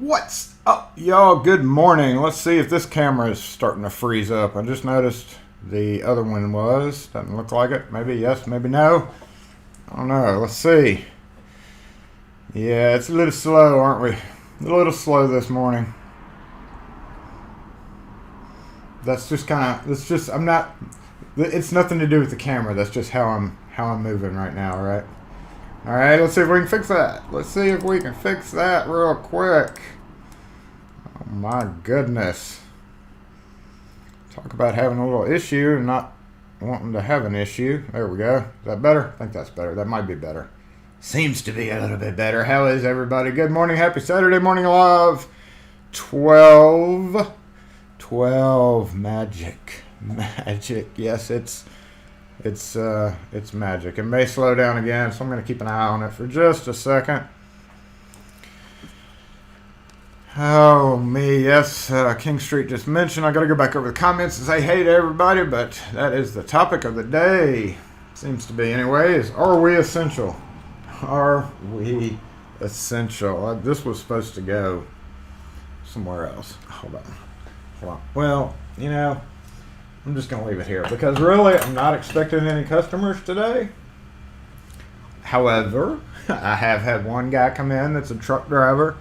What's up, y'all? Good morning. Let's see if this camera is starting to freeze up. I just noticed the other one was. Doesn't look like it. Maybe yes, maybe no. I don't know. Let's see. Yeah, it's a little slow, aren't we? A little slow this morning. That's just kind of, it's just, I'm not, it's nothing to do with the camera. That's just how I'm moving right now, right? All right, let's see if we can fix that. Let's see if we can fix that real quick. Oh my goodness. Talk about having a little issue and not wanting to have an issue. There we go. Is that better? I think that's better. That might be better. Seems to be a little bit better. How is everybody? Good morning. Happy Saturday morning, love. 12 magic. Yes, it's magic. It may slow down again, so I'm going to keep an eye on it for just a second. Oh, me, yes. King Street just mentioned. I got to go back over the comments and say hey to everybody, but that is the topic of the day. Seems to be, anyways. Are we essential? Are we essential? This was supposed to go somewhere else. Hold on. Well, you know, I'm just going to leave it here because really I'm not expecting any customers today. However, I have had one guy come in that's a truck driver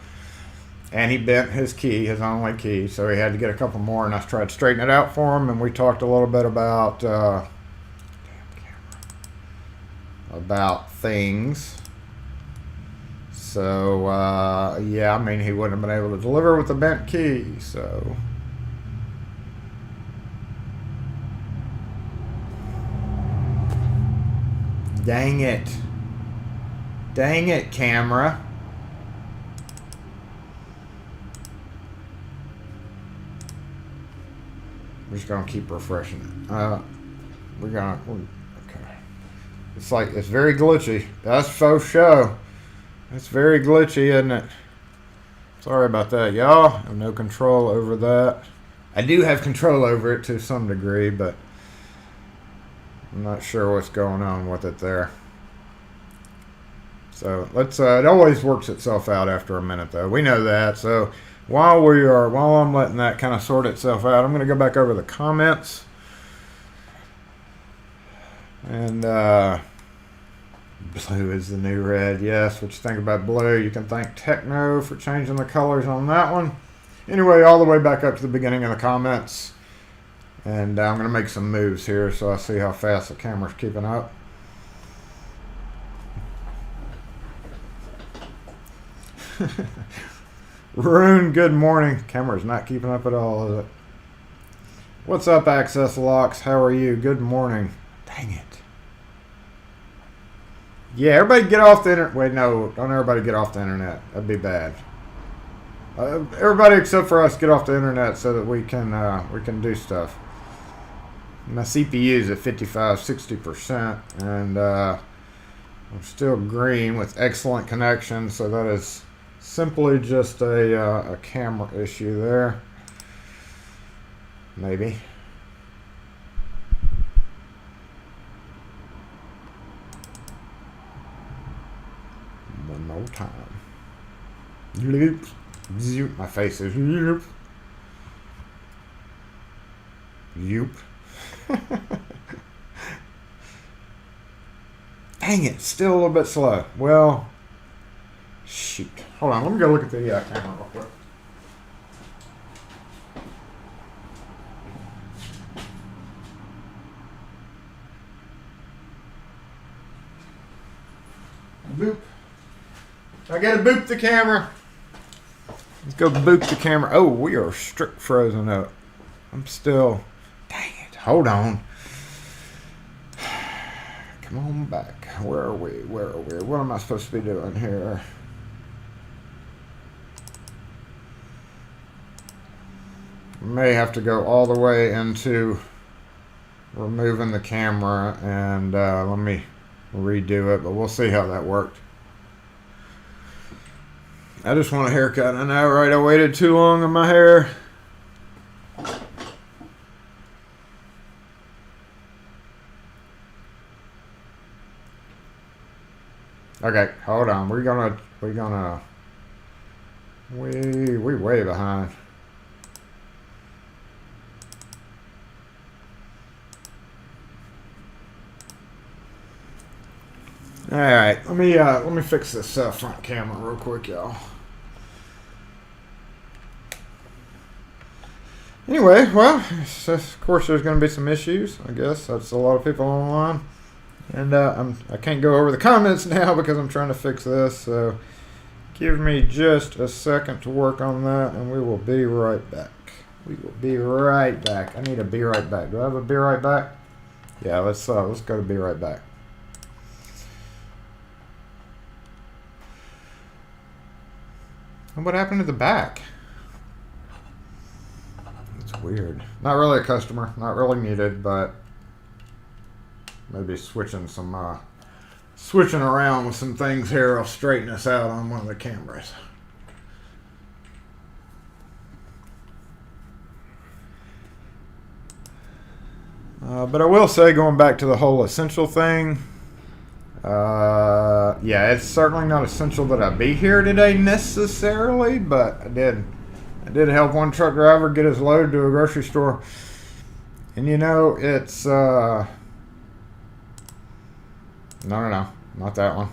and he bent his key, his only key, so he had to get a couple more, and I tried to straighten it out for him, and we talked a little bit about things. So, yeah, I mean, he wouldn't have been able to deliver with the bent key, so... Dang it. Dang it, camera. We're just going to keep refreshing it. Okay. It's like, it's very glitchy. That's faux show. It's very glitchy, isn't it? Sorry about that, y'all. I have no control over that. I do have control over it to some degree, but I'm not sure what's going on with it there. So let's. It always works itself out after a minute, though. We know that. So while I'm letting that kind of sort itself out, I'm going to go back over the comments. And blue is the new red. Yes. What you think about blue? You can thank Techno for changing the colors on that one. Anyway, all the way back up to the beginning of the comments. And I'm going to make some moves here so I see how fast the camera's keeping up. Rune, good morning. Camera's not keeping up at all, is it? What's up, Access Locks? How are you? Good morning. Dang it. Yeah, everybody get off the internet. Wait, no, don't everybody get off the internet. That'd be bad. Everybody except for us get off the internet so that we can do stuff. My CPU is at 55-60%, and I'm still green with excellent connection, so that is simply just a camera issue there. Maybe. One more time. Loop. Zoop. My face is loop. Yoop. Dang it, still a little bit slow. Well, shoot. Hold on, let me go look at the camera real quick. Boop. I gotta boop the camera. Let's go boop the camera. Oh, we are strict frozen up. I'm still... Dang it. Hold on. Come on back. Where are we? What am I supposed to be doing here? May have to go all the way into removing the camera and let me redo it, but we'll see how that worked. I just want a haircut. I know, right? I waited too long on my hair. Okay, hold on. We're gonna We way behind. All right, let me fix this front camera real quick, y'all. Anyway, well, of course there's going to be some issues. I guess that's a lot of people online, and I can't go over the comments now because I'm trying to fix this. So give me just a second to work on that, and we will be right back. We will be right back. I need a be right back. Do I have a be right back? Yeah, let's go to be right back. And what happened to the back? It's weird. Not really a customer. Not really needed, but maybe switching around with some things here. I'll straighten us out on one of the cameras. But I will say, going back to the whole essential thing, yeah, it's certainly not essential that I be here today necessarily, but I did help one truck driver get his load to a grocery store. And you know, it's no, not that one.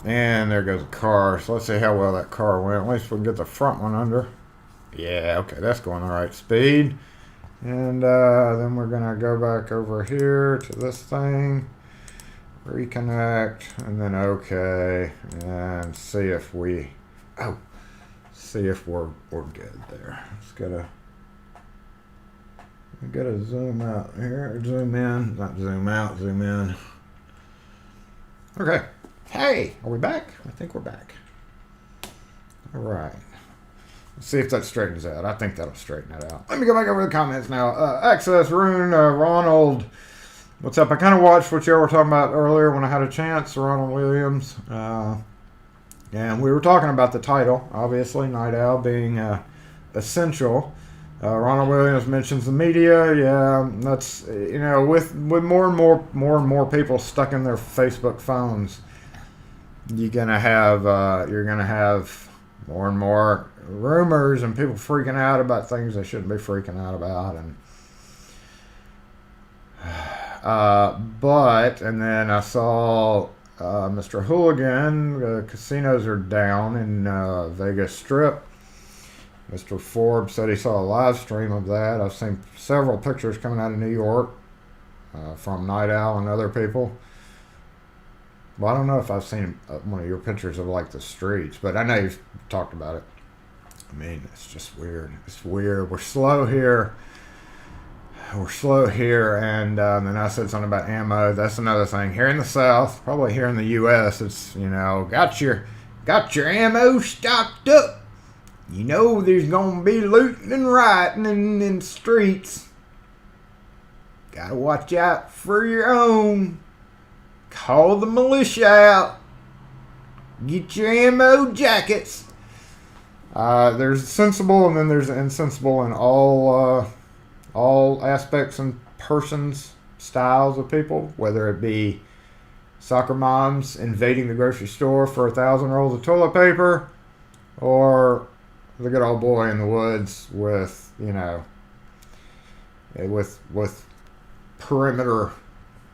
And there goes a car. So let's see how well that car went. At least we can get the front one under. Yeah, okay, that's going all right speed. And then we're going to go back over here to this thing, reconnect, and then okay, and see if we're good there. We gotta zoom out here, zoom in, not zoom out, zoom in. Okay, hey, are we back? I think we're back. All right. See if that straightens out. I think that'll straighten it out. Let me go back over the comments now. Access Rune, Ronald. What's up? I kind of watched what y'all were talking about earlier when I had a chance. Ronald Williams. And we were talking about the title, obviously, Night Owl being essential. Ronald Williams mentions the media. Yeah, that's, you know, with more and more people stuck in their Facebook phones, you're gonna have more and more rumors and people freaking out about things they shouldn't be freaking out about. And and then I saw Mr. Hooligan, casinos are down in Vegas Strip. Mr. Forbes said he saw a live stream of that. I've seen several pictures coming out of New York from Night Owl and other people. Well, I don't know if I've seen one of your pictures of like the streets, but I know you've talked about it. I mean, it's just weird. It's weird. We're slow here. And then I said something about ammo. That's another thing. Here in the South, probably here in the U.S., it's, you know, got your ammo stocked up. You know there's going to be looting and rioting in the streets. Got to watch out for your own. Call the militia out. Get your ammo jackets. There's sensible and then there's insensible in all aspects and persons, styles of people, whether it be soccer moms invading the grocery store for 1,000 rolls of toilet paper, or the good old boy in the woods with, you know, with perimeter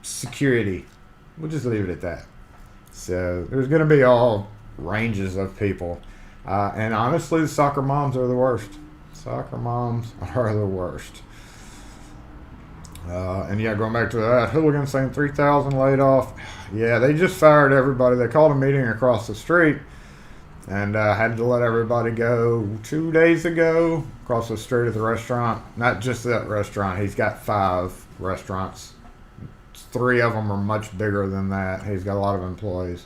security. We'll just leave it at that. So there's going to be all ranges of people. And honestly, the soccer moms are the worst. Soccer moms are the worst. And yeah, going back to that, Hooligan saying 3,000 laid off. Yeah, they just fired everybody. They called a meeting across the street and had to let everybody go 2 days ago across the street at the restaurant. Not just that restaurant. He's got 5 restaurants. 3 of them are much bigger than that. He's got a lot of employees.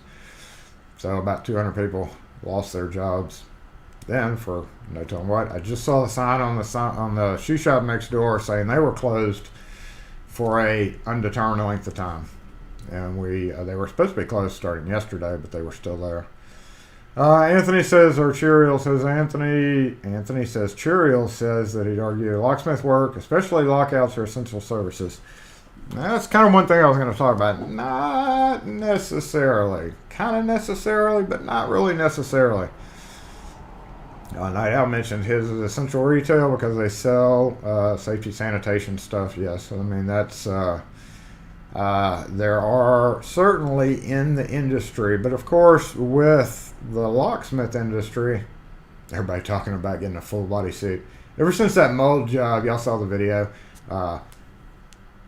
So about 200 people lost their jobs. Then for no telling what, I just saw the sign on the shoe shop next door saying they were closed for a undetermined length of time. And they were supposed to be closed starting yesterday, but they were still there. Anthony says, or Churiel says, Anthony says, Churiel says that he'd argue locksmith work, especially lockouts, are essential services. That's kind of one thing I was going to talk about. Not necessarily. Kind of necessarily, but not really necessarily. Nightowl mentioned his is essential retail because they sell safety sanitation stuff. Yes, I mean that's there are certainly in the industry, but of course with the locksmith industry, everybody talking about getting a full body suit. Ever since that mold job, y'all saw the video.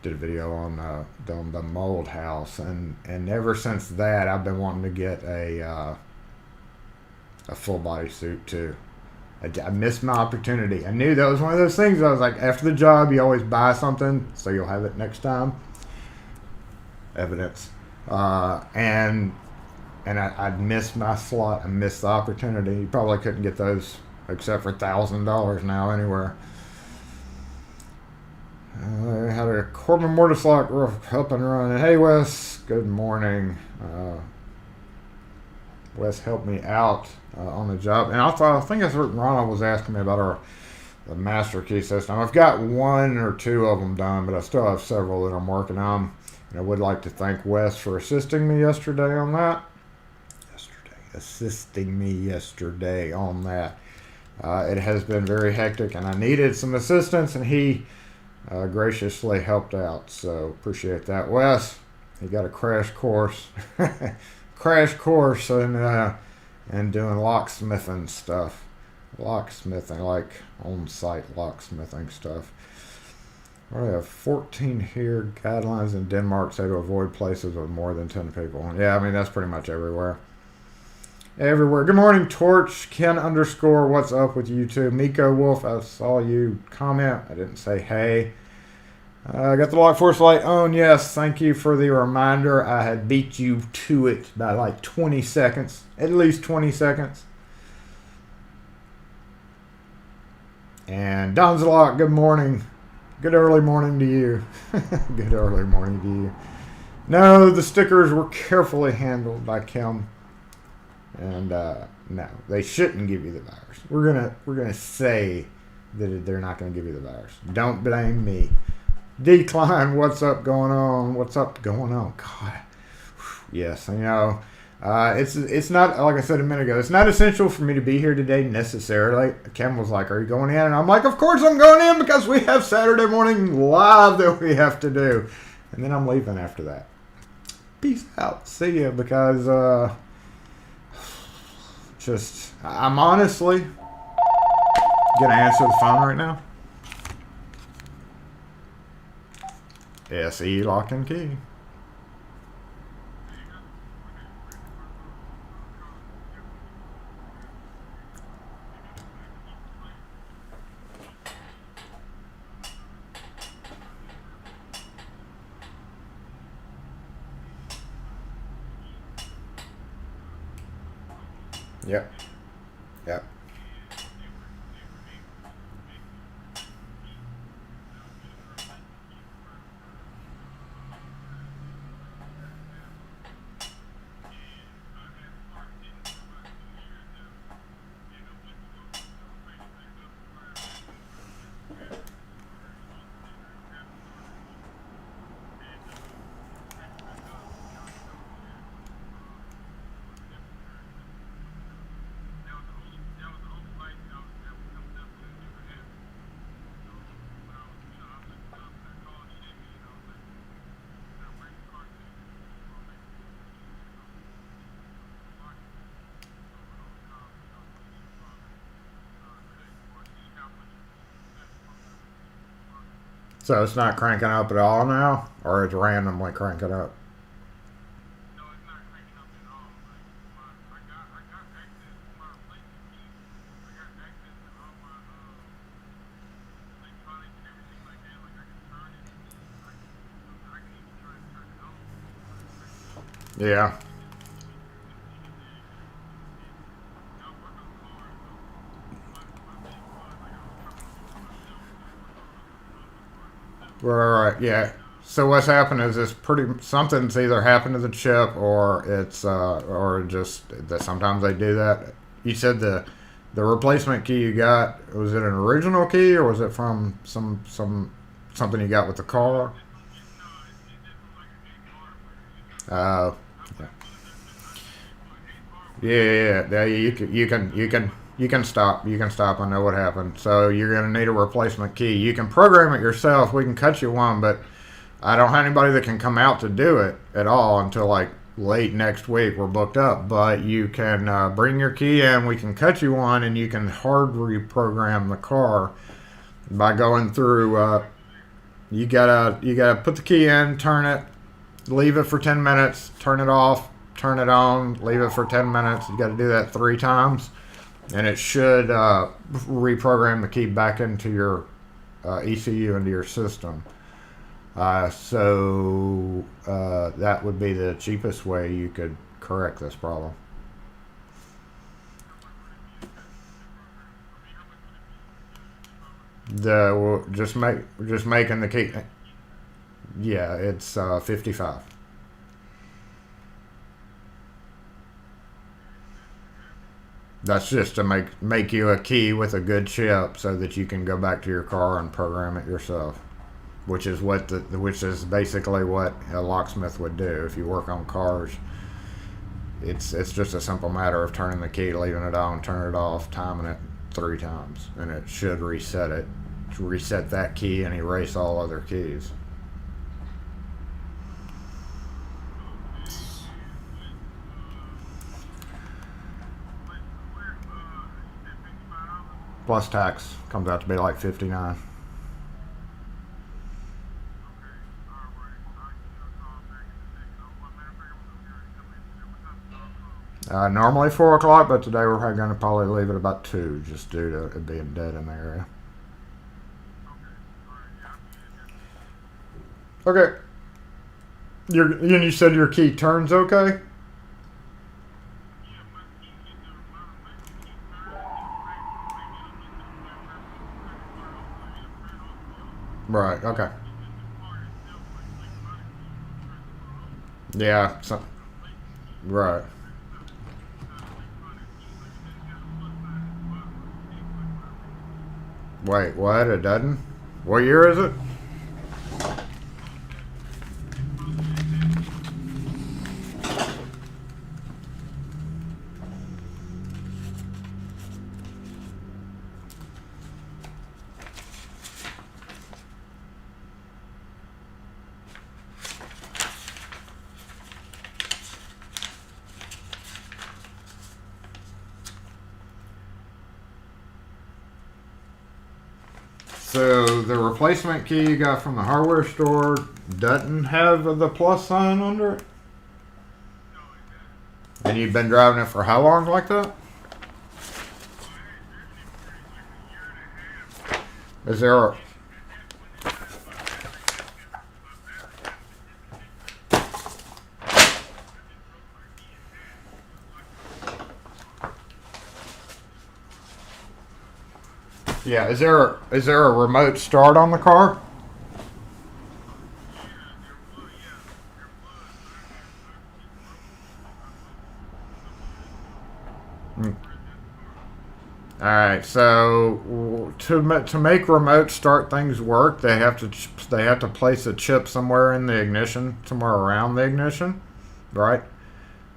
Did a video on the mold house, and ever since that, I've been wanting to get a full body suit too. I missed my opportunity. I knew that was one of those things. I was like, after the job, you always buy something so you'll have it next time. Evidence, and I'd missed my slot. I missed the opportunity. You probably couldn't get those except for $1,000 now anywhere. I had a Corbin mortise lock roof up and running. Hey Wes, good morning. Wes helped me out on the job, and I think that's what Ronald was asking me about the master key system. I've got one or two of them done, but I still have several that I'm working on. And I would like to thank Wes for assisting me yesterday on that. Assisting me yesterday on that. It has been very hectic, and I needed some assistance, and he graciously helped out. So appreciate that, Wes. He got a crash course, in doing locksmithing stuff. Locksmithing, like on-site locksmithing stuff. We have 14 here. Guidelines in Denmark say to avoid places with more than 10 people. Yeah, I mean, that's pretty much everywhere. Everywhere. Good morning, Torch. Ken _ what's up with you two? Miko Wolf, I saw you comment. I didn't say hey. I got the Lock Force light on. Yes, thank you for the reminder. I had beat you to it by like 20 seconds. At least 20 seconds. And Don's Lock, good morning. Good early morning to you. Good early morning to you. No, the stickers were carefully handled by Kim. And no, they shouldn't give you the virus. We're gonna say that they're not gonna give you the virus. Don't blame me. Decline, what's up going on? What's up going on? God, yes, you know, it's not, like I said a minute ago, it's not essential for me to be here today necessarily. Kim was like, "Are you going in?" And I'm like, "Of course I'm going in because we have Saturday morning live that we have to do." And then I'm leaving after that. Peace out. See ya, because I'm honestly gonna answer the phone right now. SE lock and key. Yep. Yep. So it's not cranking up at all now, or it's randomly cranking up? No, it's not cranking up at all. Like I got access to my replacement key. I got access to all my electronics and everything like that. Like I can turn it. I can even try and turn it on. Yeah. Right, yeah. So what's happened is something's either happened to the chip, or it's or just that sometimes they do that. You said the replacement key you got, was it an original key, or was it from something you got with the car? It's Uh, I'm like, well, I just did this for like 8 car yeah, worth. yeah, yeah. You can stop. You can stop. I know what happened. So you're gonna need a replacement key. You can program it yourself. We can cut you one, but I don't have anybody that can come out to do it at all until like late next week. We're booked up, but you can bring your key in. We can cut you one, and you can hard reprogram the car by going through. You gotta put the key in, turn it, leave it for 10 minutes, turn it off, turn it on, leave it for 10 minutes. You got to do that 3 times, and it should reprogram the key back into your ECU into your system. That would be the cheapest way you could correct this problem. How much would it be to program? I mean, how much would it be if I was to Just making the key. key? Yeah, it's 55. Okay, and that's for everything. That's just to make you a key with a good chip so that you can go back to your car and program it yourself. Which is basically what a locksmith would do if you work on cars. It's just a simple matter of turning the key, leaving it on, turning it off, timing it 3 times, and it should reset that key and erase all other keys. So then you said $55? Plus tax comes out to be like 59. Okay, alright. I'll give you a call back in a second. Oh, well, matter of fact, I'm gonna be ready to come in today. What time do y'all close? Normally 4 o'clock, but today we're going to probably leave it about 2, just due to it being dead in the area. Okay, alright, yeah, I'll be in just a minute. Okay. You said your key turns okay? Yeah, my electric key turns, it'll break, like, it'll get to the point where it won't turn the car over, it'll turn it all the way over. Right. Okay. It's just the car itself, like, electronically, won't turn the car over. Yeah. Like, So, with the replacement key, right. it's not an electronic key. Like I said, it's got a plus sign at the bottom, but it ain't click my ring. Wait. What? It doesn't. What year is it? '07. It's supposed to be a Saturday. So the replacement key you got from the hardware store doesn't have the plus sign under it, No, it doesn't. and you've been driving it for how long like that? Well, I had driven it for like a year and a half. Is there a And that's when my battery kept my battery kept dipping. I just broke my key in half. yeah? Is there a remote start on the car? Yeah, there was, but it broke because I wasn't supposed to start the car. All right. So to make remote start things work, they have to place a chip somewhere in the ignition, somewhere around the ignition, right?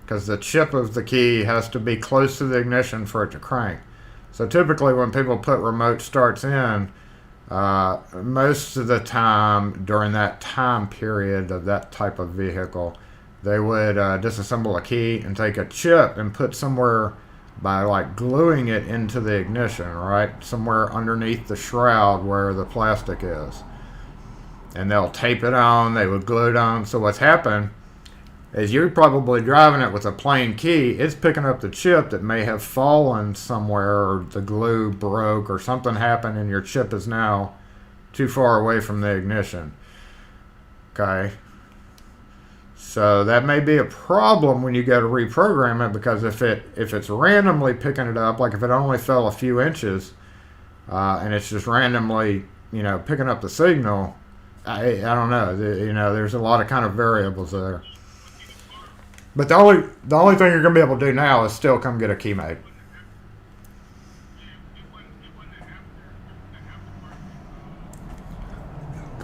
Because the chip of the key has to be close to the ignition for it to crank. So typically, when people put remote starts in, most of the time during that time period of that type of vehicle, they would disassemble a key and take a chip and put somewhere by like gluing it into the ignition, right? Somewhere underneath the shroud where the plastic is. And they'll tape it on, they would glue it on. So what's happened is you're probably driving it with a plain key, it's picking up the chip that may have fallen somewhere, or the glue broke, or something happened, and your chip is now too far away from the ignition. Okay? So that may be a problem when you go to reprogram it, because if it's randomly picking it up, like if it only fell a few inches, and it's just randomly, picking up the signal, I don't know. There's a lot of kind of variables there. Well, see, the car, But the only thing you're gonna be able to do now is still come get a key it made. wasn't the after, yeah, it wasn't the after, the aftermarket, it wasn't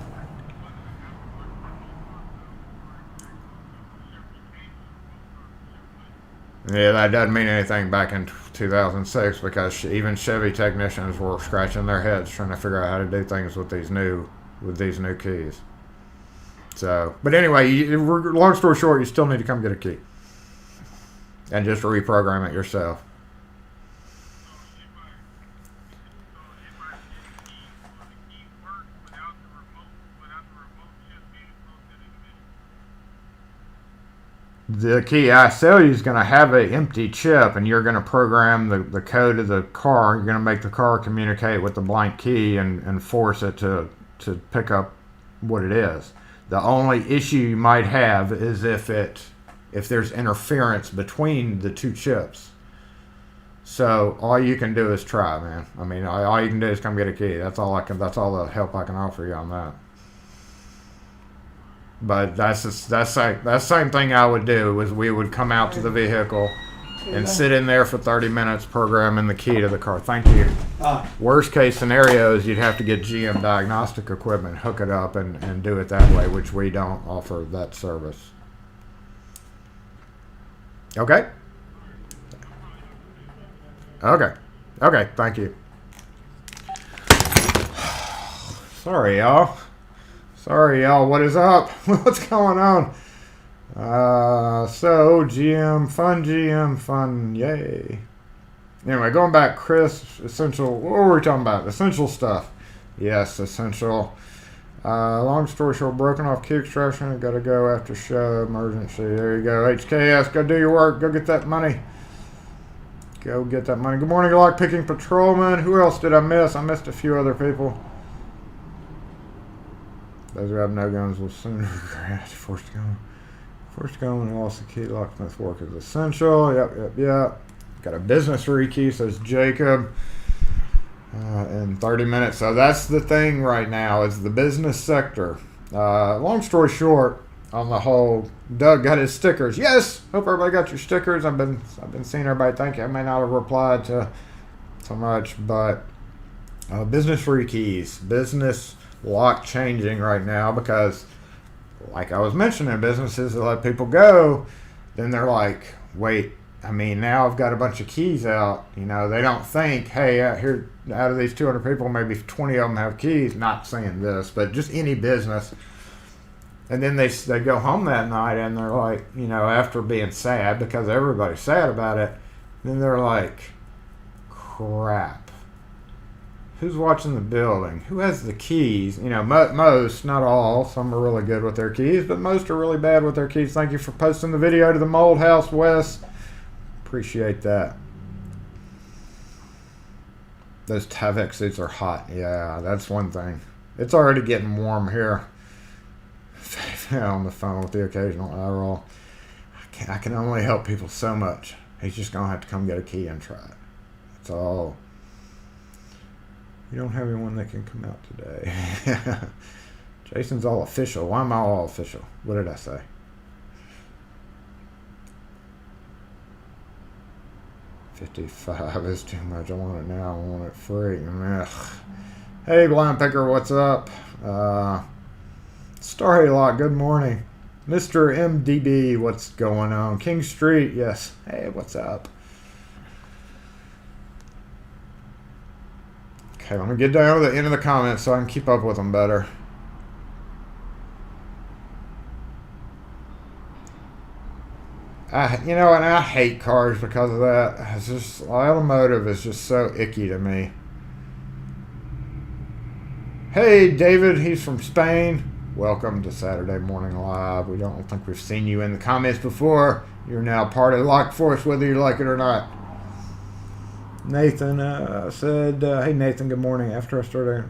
an aftermarket remote start, though, like the actual, Chevy Yeah, that doesn't mean anything back in 2006 because even Chevy technicians were scratching their heads trying to figure out how to do things with these new keys. So, but anyway, long story short, you still need to come get a key and just reprogram it yourself. The key I sell you is going to have an empty chip, and you're going to program the code of the car. You're going to make the car communicate with the blank key and force it to pick up what it is. The only issue you might have is if there's interference between the two chips. So all you can do is try, man. I mean, all you can do is come get a key. That's all the help I can offer you on that. But that's the same thing I would do is we would come out to the vehicle and sit in there for 30 minutes programming the key to the car. Thank you. Worst case scenario is you'd have to get GM diagnostic equipment, hook it up, and do it that way, which we don't offer that service. Okay? Okay, thank you. Sorry, y'all. What is up? What's going on? So GM fun, yay. Anyway, going back, Chris, essential, what were we talking about? Essential stuff. Yes, essential. Long story short, broken off key extraction, gotta go after show, emergency. There you go, HKS, go do your work, go get that money. Good morning, lock-picking patrolman. Who else did I miss? I missed a few other people. Those who have no guns will soon regret. Forced to go and lost the key. Locksmith work is essential. Yep. Got a business rekey, says Jacob. In 30 minutes. So that's the thing right now is the business sector. Long story short, on the whole, Doug got his stickers. Yes, hope everybody got your stickers. I've been seeing everybody. Thank you. I may not have replied to so much, but business rekeys, business lock changing right now because, like I was mentioning, businesses that let people go, then they're like, wait, I mean, now I've got a bunch of keys out. You know, they don't think, hey, here, out of these 200 people, maybe 20 of them have keys. Not saying this, but just any business. And then they go home that night and they're like, you know, after being sad because everybody's sad about it, then they're like, crap. Who's watching the building? Who has the keys? You know, most, not all. Some are really good with their keys, but most are really bad with their keys. Thank you for posting the video to the Mold House, Wes. Appreciate that. Those Tyvek suits are hot. Yeah, that's one thing. It's already getting warm here. On the phone with the occasional eye roll. I can only help people so much. He's just going to have to come get a key and try it. That's all. You don't have anyone that can come out today. Jason's all official. Why am I all official? What did I say? $55 is too much. I want it now. I want it free. Ugh. Hey, Blind Picker, what's up? Star Haylock, good morning. Mr. MDB, what's going on? King Street, yes. Hey, what's up? Okay, let me get down to the end of the comments so I can keep up with them better. You know, and I hate cars because of that. It's just, automotive is just so icky to me. Hey, David, he's from Spain. Welcome to Saturday Morning Live. We don't think we've seen you in the comments before. You're now part of the Lock Force, whether you like it or not. Nathan said, hey, Nathan, good morning. After I started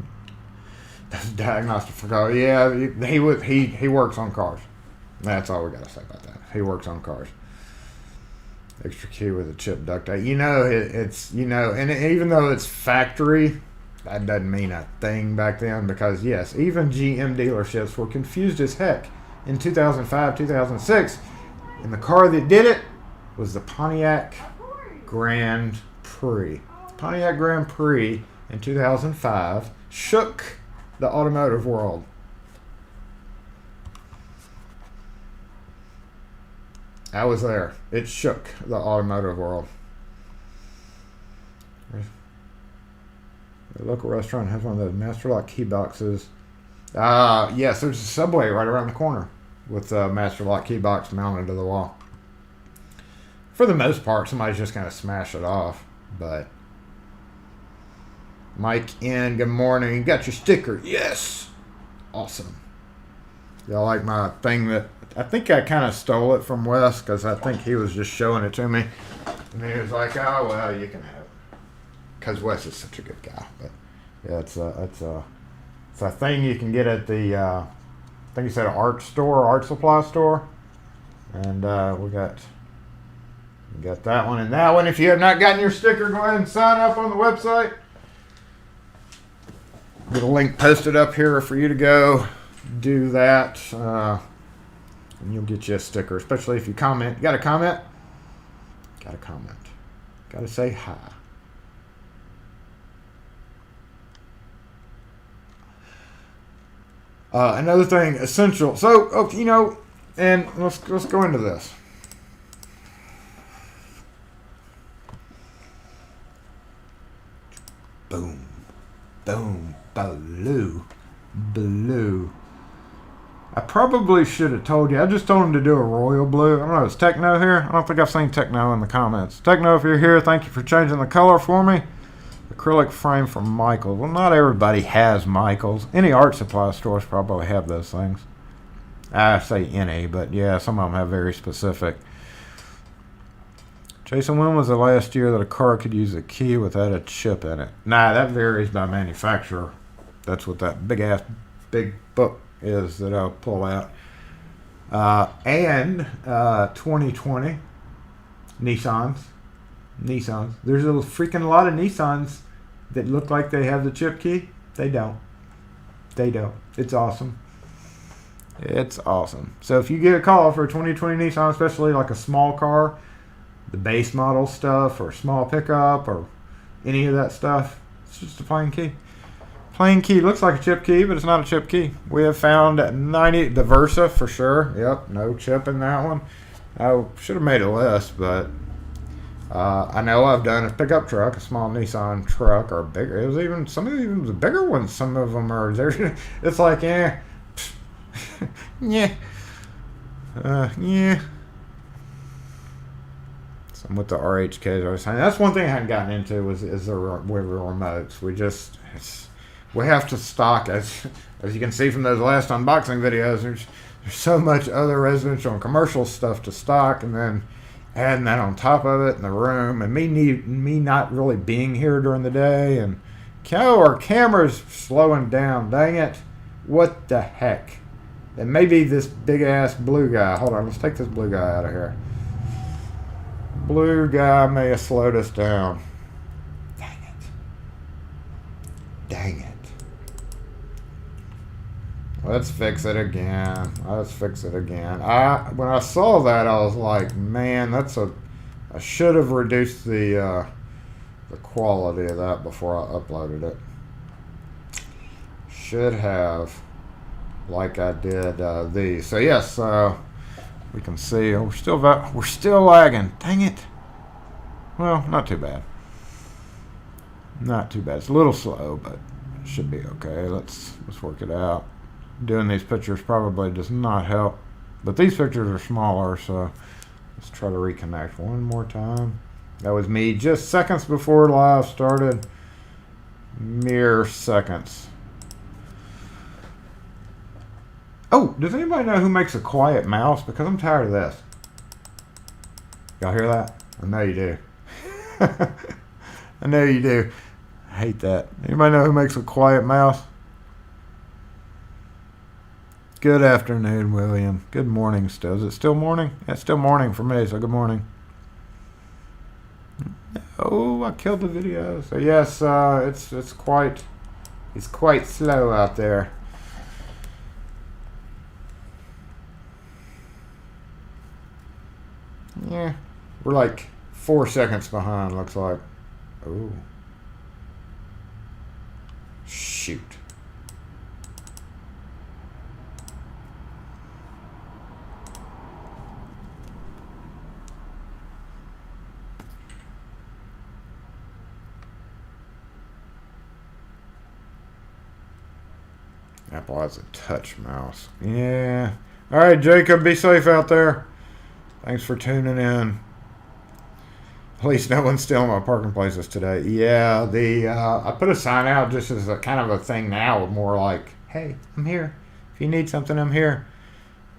diagnostic for cars. Yeah, he works on cars. That's all we got to say about that. He works on cars. Extra key with a chip duct tape. You know, it's, you know, and even though it's factory, that doesn't mean a thing back then because, yes, even GM dealerships were confused as heck in 2005, 2006. And the car that did it was the Pontiac Grand Prix. Pontiac Grand Prix in 2005 shook the automotive world. I was there. It shook the automotive world. The local restaurant has one of those Master Lock key boxes. Yes, there's a Subway right around the corner with a Master Lock key box mounted to the wall. For the most part, somebody's just going to smash it off. But Mike in, good morning. You got your sticker. Yes. Awesome. Y'all like my thing that I think I kind of stole it from Wes because I think he was just showing it to me. And he was like, oh, well, you can have it. Because Wes is such a good guy. But yeah, it's a thing you can get at the, I think you said an art supply store. And we got that one and that one. If you have not gotten your sticker, go ahead and sign up on the website. Get a link posted up here for you to go do that. And you'll get you a sticker, especially if you comment. You got a comment? Got a comment. Got to say hi. Another thing, essential. So, and let's go into this. Boom, boom, blue. I probably should have told you. I just told him to do a royal blue. I don't know. Is Techno here? I don't think I've seen Techno in the comments. Techno, if you're here, thank you for changing the color for me. Acrylic frame from Michaels. Well, not everybody has Michaels. Any art supply stores probably have those things. I say any, but yeah, some of them have very specific. Jason, when was the last year that a car could use a key without a chip in it? Nah, that varies by manufacturer. That's what that big book is that I'll pull out. And 2020, Nissans. There's a freaking lot of Nissans that look like they have the chip key. They don't. It's awesome. So if you get a call for a 2020 Nissan, especially like a small car, the base model stuff or small pickup or any of that stuff, it's just a plain key. Plain key looks like a chip key, but it's not a chip key. We have found the Versa for sure. Yep, no chip in that one. I should have made a list, but I know I've done a pickup truck, a small Nissan truck, or bigger. It was even some of them the bigger ones. Some of them are there. It's like yeah. Some with the RHKs. I was saying that's one thing I hadn't gotten into with the remotes. We have to stock as you can see from those last unboxing videos. There's so much other residential and commercial stuff to stock, and then adding that on top of it in the room, and me not really being here during the day, and our camera's slowing down. Dang it! What the heck? And maybe this big ass blue guy. Hold on, let's take this blue guy out of here. Blue guy may have slowed us down. Dang it. Let's fix it again. When I saw that, I was like, man, I should have reduced the quality of that before I uploaded it. Should have, like I did these. So yes, we can see we're still lagging. Dang it. Well, not too bad. It's a little slow, but it should be okay. Let's work it out. Doing these pictures probably does not help, but these pictures are smaller, so let's try to reconnect one more time. That was me just seconds before live started. Mere seconds. Oh, does anybody know who makes a quiet mouse? Because I'm tired of this. Y'all hear that? I know you do. I know you do. I hate that. Anybody know who makes a quiet mouse? Good afternoon, William. Good morning still. Is it still morning? Yeah, it's still morning for me, so good morning. Oh, I killed the video. So yes, it's quite slow out there. Yeah, we're like 4 seconds behind, looks like. Oh. Shoot. Apple has a touch mouse. Yeah. All right, Jacob, be safe out there. Thanks for tuning in. At least no one's stealing my parking places today. Yeah, I put a sign out just as a kind of a thing now, more like, hey, I'm here. If you need something, I'm here.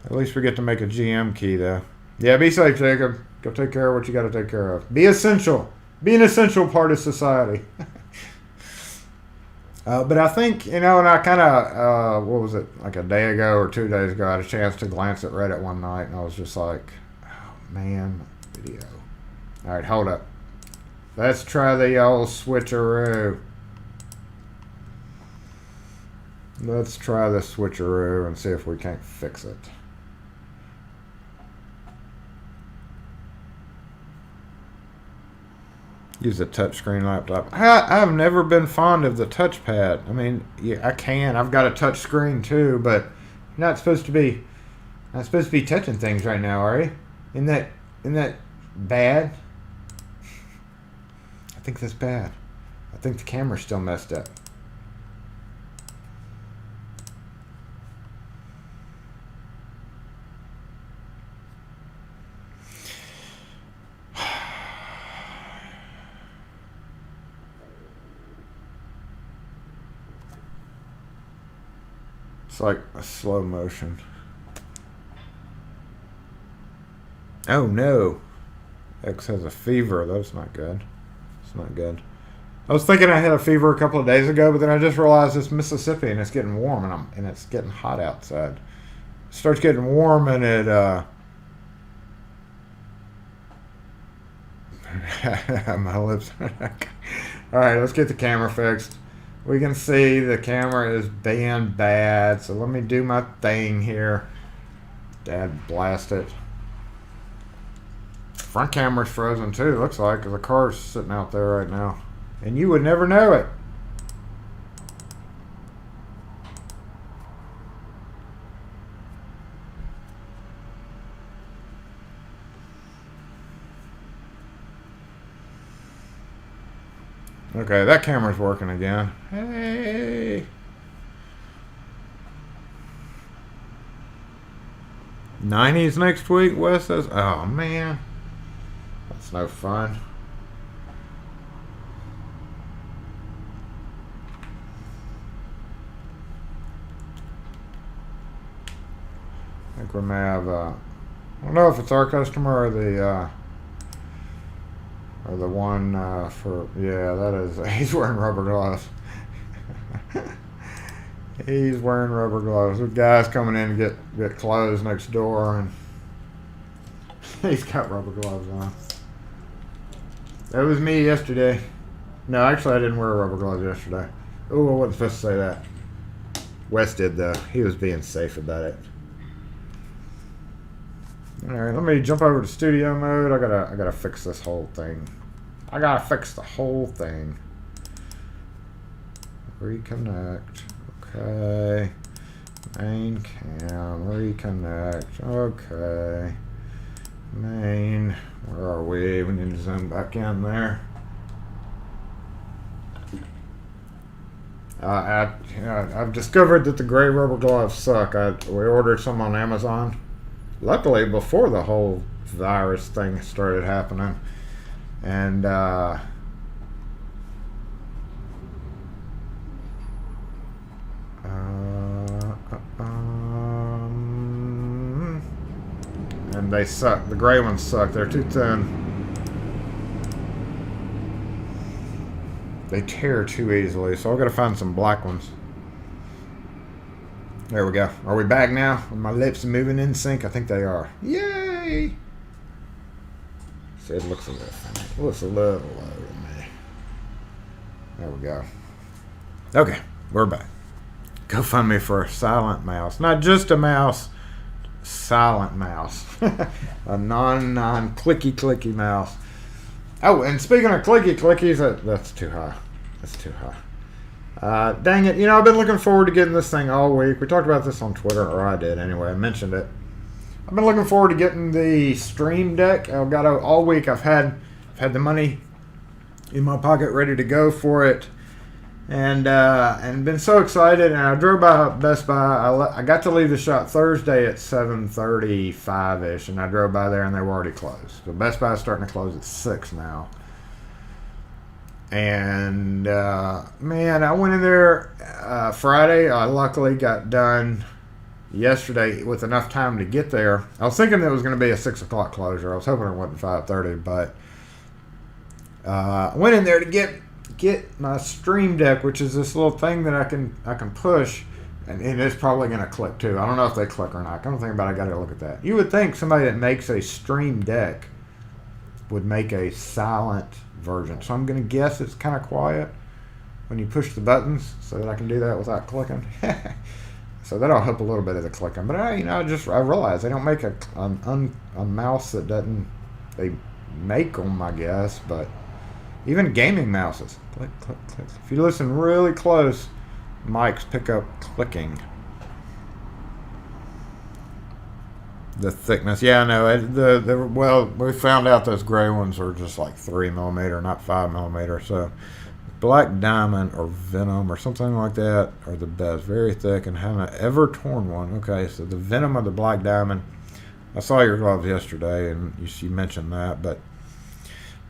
At least we get to make a GM key, though. Yeah, be safe, Jacob. Go take care of what you got to take care of. Be essential. Be an essential part of society. But I think, and I kind of, what was it, like a day ago or 2 days ago, I had a chance to glance at Reddit one night, and I was just like, oh, man, video. All right, hold up. Let's try the old switcheroo. Let's try the switcheroo and see if we can't fix it. Use a touchscreen laptop. I've never been fond of the touchpad. I mean, yeah, I can. I've got a touch screen too, but you're not supposed to be touching things right now, are you? Isn't that bad? I think that's bad. I think the camera's still messed up. It's like a slow motion. Oh no. X has a fever. That's not good. It's not good. I was thinking I had a fever a couple of days ago, but then I just realized it's Mississippi and it's getting warm and it's getting hot outside. It starts getting warm and it my lips. Alright, let's get the camera fixed. We can see the camera is being bad, so let me do my thing here. Dad blast it. Front camera's frozen too, looks like, because the car's sitting out there right now. And you would never know it. Okay, that camera's working again. Hey! 90s next week, Wes says. Oh, man. That's no fun. I think we may have, I don't know if it's our customer or the one for, yeah, that is, he's wearing rubber gloves. He's wearing rubber gloves. The guy's coming in to get clothes next door, and he's got rubber gloves on. That was me yesterday. No, actually, I didn't wear rubber gloves yesterday. Oh, I wasn't supposed to say that. Wes did, though. He was being safe about it. Alright, let me jump over to studio mode. I gotta fix this whole thing. I gotta fix the whole thing. Reconnect. Okay. Main cam. Reconnect. Okay. Main. Where are we? We need to zoom back in there. I've discovered that the gray rubber gloves suck. We ordered some on Amazon. Luckily, before the whole virus thing started happening. And, and they suck. The gray ones suck. They're too thin. They tear too easily, so I've got to find some black ones. There we go. Are we back now? Are my lips moving in sync? I think they are. Yay! See, it looks a little low to me. There we go. Okay, we're back. Go find me for a silent mouse. Not just a mouse. Silent mouse. A non-clicky mouse. Oh, and speaking of clickies, that's too high. That's too high. Dang it. I've been looking forward to getting this thing all week. We talked about this on Twitter, or I did anyway. I mentioned it. I've been looking forward to getting the Stream Deck. All week I've had the money in my pocket ready to go for it. and been so excited. And I drove by Best Buy. I got to leave the shop Thursday at 7:35 ish, and I drove by there and they were already closed. So Best Buy is starting to close at 6 now. And man, I went in there Friday. I luckily got done yesterday with enough time to get there. I was thinking it was going to be a 6 o'clock closure. I was hoping it wasn't 5:30, but I went in there to get my Stream Deck, which is this little thing that I can push, and it's probably going to click too. I don't know if they click or not. Come to think about it, I got to look at that. You would think somebody that makes a Stream Deck would make a silent version, so I'm going to guess it's kind of quiet when you push the buttons, so that I can do that without clicking. So that'll help a little bit of the clicking. But I realize they don't make a mouse that doesn't. They make them, I guess, but even gaming mouses. Click, click, click. If you listen really close, mics pick up clicking. The thickness, yeah, I know. Well, we found out those gray ones are just like 3mm, not 5mm. So Black Diamond or Venom or something like that are the best. Very thick and haven't ever torn one. Okay, so the Venom of the Black Diamond. I saw your gloves yesterday, and you mentioned that, but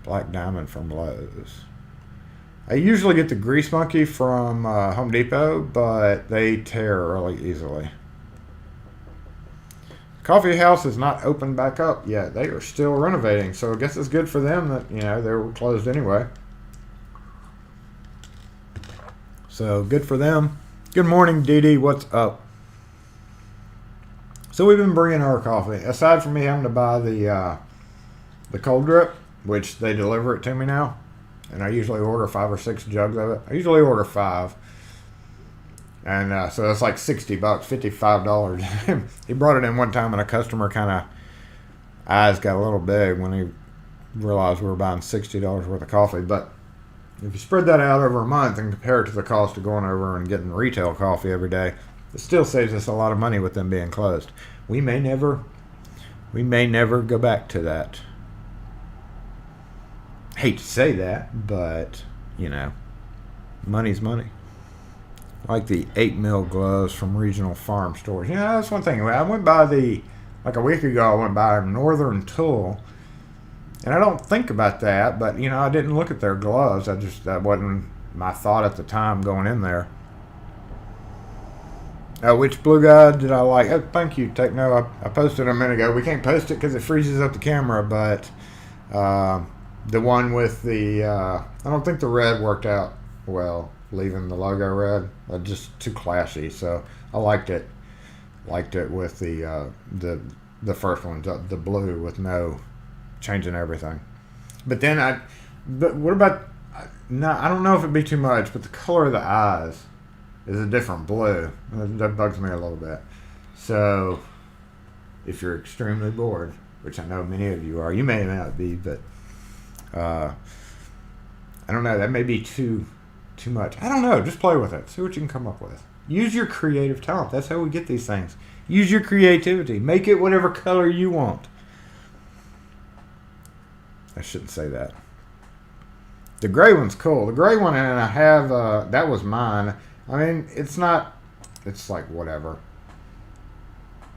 Black Diamond from Lowe's. I usually get the Grease Monkey from Home Depot, but they tear really easily. Coffee house is not open back up yet. They are still renovating, so I guess it's good for them that they were closed anyway. So good for them. Good morning, Dee Dee. What's up? So we've been bringing our coffee. Aside from me having to buy the cold drip, which they deliver it to me now, and I usually order 5 or 6 jugs of it. I usually order 5. And so that's like $60, $55. He brought it in one time, and a customer kind of eyes got a little big when he realized we were buying $60 worth of coffee. But if you spread that out over a month and compare it to the cost of going over and getting retail coffee every day, it still saves us a lot of money with them being closed. We may never go back to that. Hate to say that, but money's money. Like the 8mm gloves from regional farm stores. That's one thing. I went by like a week ago, I went by Northern Tool, and I don't think about that, but I didn't look at their gloves. That wasn't my thought at the time going in there. Which blue guy did I like? Oh, thank you, Techno. I posted a minute ago. We can't post it because it freezes up the camera, but the one with the I don't think the red worked out well, leaving the logo red. Just too classy, so I liked it with the first one, the blue with no changing everything. But what about, no, I don't know if it'd be too much, but the color of the eyes is a different blue. That bugs me a little bit. So if you're extremely bored, which I know many of you are, you may not be, but I don't know, that may be too much. I don't know, just play with it, see what you can come up with. Use your creative talent. That's how we get these things. Use your creativity. Make it whatever color you want. I shouldn't say that. The gray one's cool. The gray one, and I have that was mine. I mean, it's like whatever.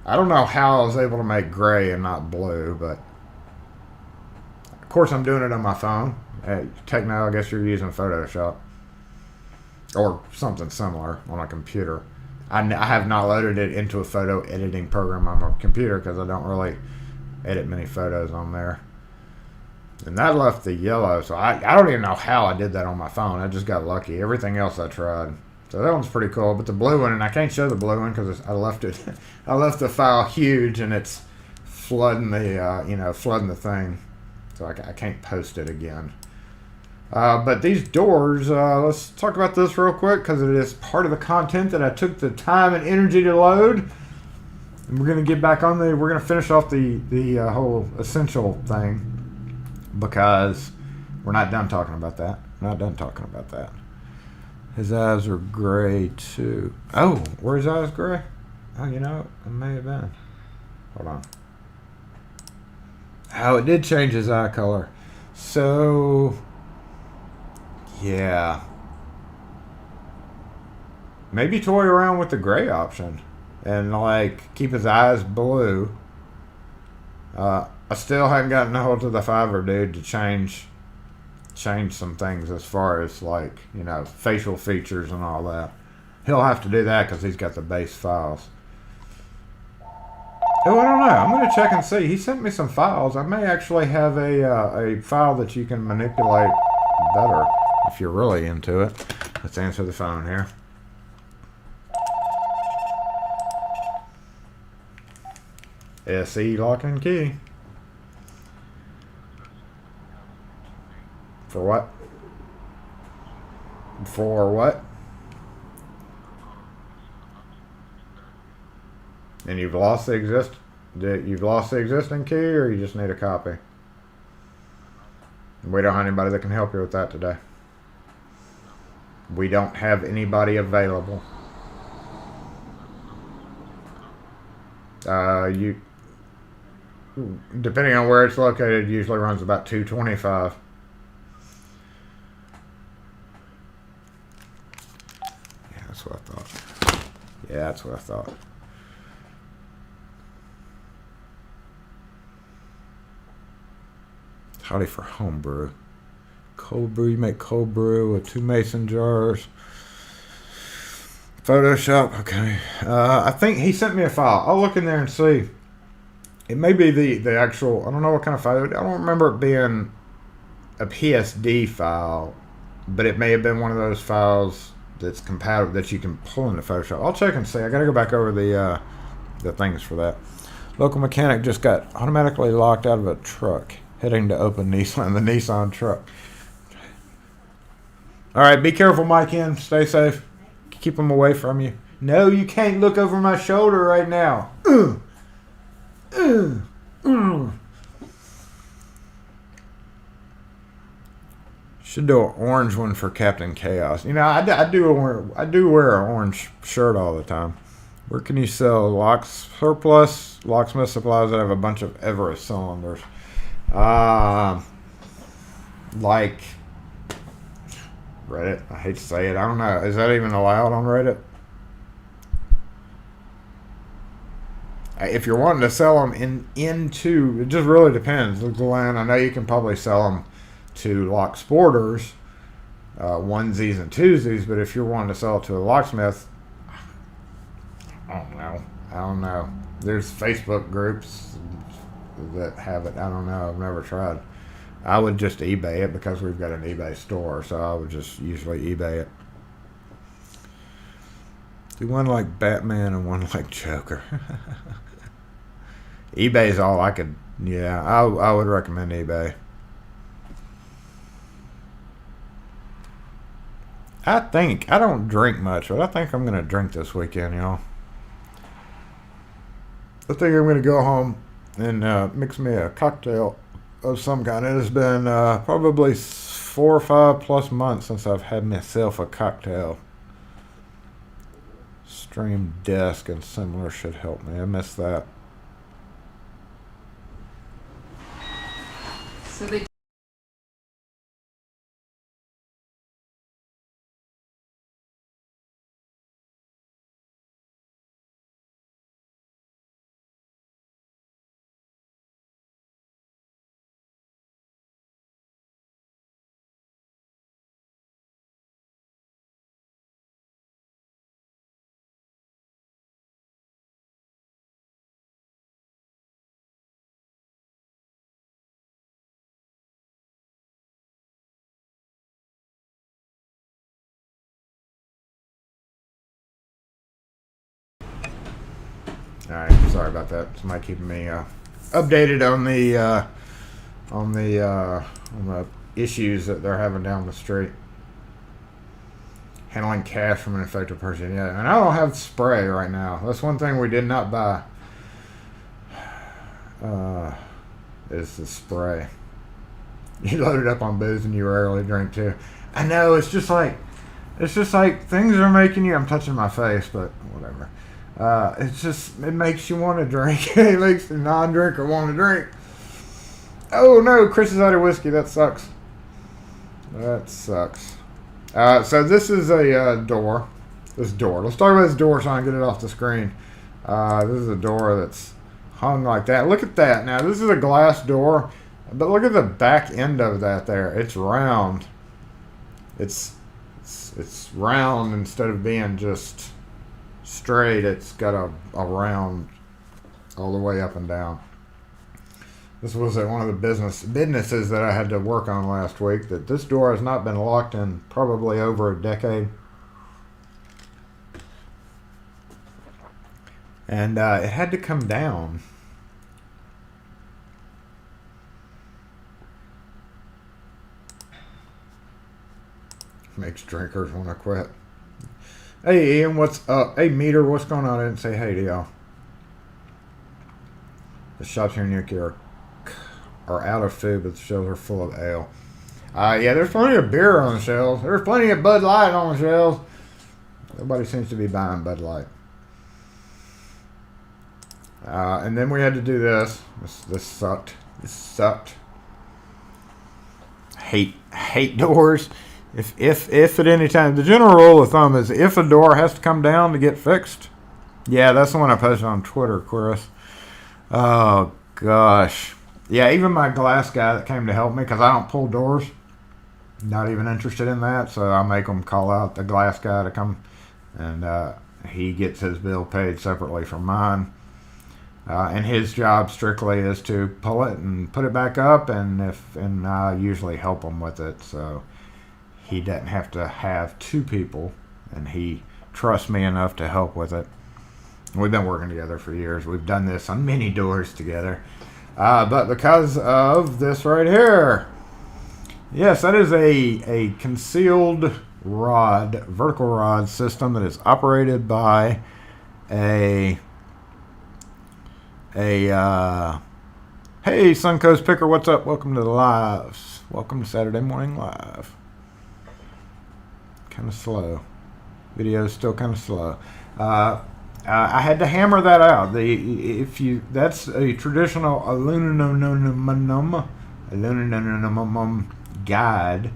I don't know how I was able to make gray and not blue, but of course I'm doing it on my phone. Hey, Techno, I guess you're using Photoshop or something similar on a computer. I have not loaded it into a photo editing program on my computer because I don't really edit many photos on there. And that left the yellow, so I don't even know how I did that on my phone. I just got lucky. Everything else I tried. So that one's pretty cool. But the blue one, and I can't show the blue one because I left it. I left the file huge, and it's flooding the thing. So I can't post it again. But these doors, let's talk about this real quick because it is part of the content that I took the time and energy to load. And we're going to get back on we're going to finish off the whole essential thing because we're not done talking about that. His eyes are gray too. Oh, were his eyes gray? Oh, it may have been. Hold on. Oh, it did change his eye color. So, yeah. maybe toy around with the gray option and like keep his eyes blue. I still haven't gotten a hold of the Fiverr dude to change some things as far as like, you know, facial features and all that. He'll have to do that because he's got the base files. Oh, I don't know. I'm going to check and see. He sent me some files. I may actually have a file that you can manipulate better if you're really into it. Let's answer the phone here. SE lock and key. For what? For what? And you've lost the existing key, or you just need a copy? We don't have anybody that can help you with that today. We don't have anybody available. You, depending on where it's located, usually runs about $225. Yeah, that's what I thought. Yeah, that's what I thought. Howdy for homebrew. Cold brew, you make cold brew with 2 mason jars. Photoshop, okay. I think he sent me a file. I'll look in there and see. It may be the actual, I don't know what kind of file. I don't remember it being a PSD file, but it may have been one of those files that's compatible that you can pull into Photoshop. I'll check and see. I gotta go back over the things for that. Local mechanic just got automatically locked out of a truck, heading to open the Nissan truck. All right, be careful, Mike. Stay safe. Keep them away from you. No, you can't look over my shoulder right now. Should do an orange one for Captain Chaos. You know, I do wear an orange shirt all the time. Where can you sell locks surplus? Locksmith supplies that have a bunch of Everest cylinders. Like Reddit. I hate to say it. I don't know. Is that even allowed on Reddit? If you're wanting to sell them into, it just really depends. Glenn, I know you can probably sell them to lock sporters, onesies and twosies, but if you're wanting to sell it to a locksmith, I don't know. There's Facebook groups that have it. I don't know. I've never tried. I would just eBay it because we've got an eBay store, so I would just usually eBay it. Do one like Batman and one like Joker. eBay is all I could. Yeah, I would recommend eBay. I don't drink much, but I think I'm going to drink this weekend, y'all. I think I'm going to go home and mix me a cocktail of some kind. It has been probably 4 or 5 plus months since I've had myself a cocktail. Stream Desk and similar should help me. I miss that. So they All right, sorry about that. Somebody keeping me updated on the issues that they're having down the street. Handling cash from an infected person. Yeah, and I don't have spray right now. That's one thing we did not buy. Is the spray. You loaded up on booze and you rarely drink too. I know, it's just like things are making you. I'm touching my face, but whatever. It makes you want to drink. It makes the non-drinker want to drink. Oh no, Chris is out of whiskey. That sucks. So this is a door. This door. Let's talk about this door so I can get it off the screen. This is a door that's hung like that. Look at that. Now, this is a glass door, but look at the back end of that there. It's round. It's round instead of being just straight. It's got a round all the way up and down. This was at one of the businesses that I had to work on last week. That this door has not been locked in probably over a decade. And it had to come down. Makes drinkers want to quit. Hey Ian, what's up? Hey Meter, what's going on? I didn't say hey to y'all. The shops here near you are out of food, but the shelves are full of ale. Yeah, there's plenty of beer on the shelves. There's plenty of Bud Light on the shelves. Nobody seems to be buying Bud Light. And then we had to do this. This sucked. This sucked. Hate doors. If at any time, the general rule of thumb is if a door has to come down to get fixed. Yeah, that's the one I posted on Twitter, Chris. Oh gosh. Yeah, even my glass guy that came to help me, because I don't pull doors. Not even interested in that, so I make them call out the glass guy to come, and he gets his bill paid separately from mine. And his job strictly is to pull it and put it back up, and I usually help him with it, so he doesn't have to have two people, and he trusts me enough to help with it. We've been working together for years. We've done this on many doors together. But because of this right here, yes, that is a concealed rod, vertical rod system that is operated by hey, Suncoast Picker, what's up? Welcome to the lives. Welcome to Saturday Morning Live. Kind of slow. Video is still kind of slow. I had to hammer that out. That's a traditional aluminum guide,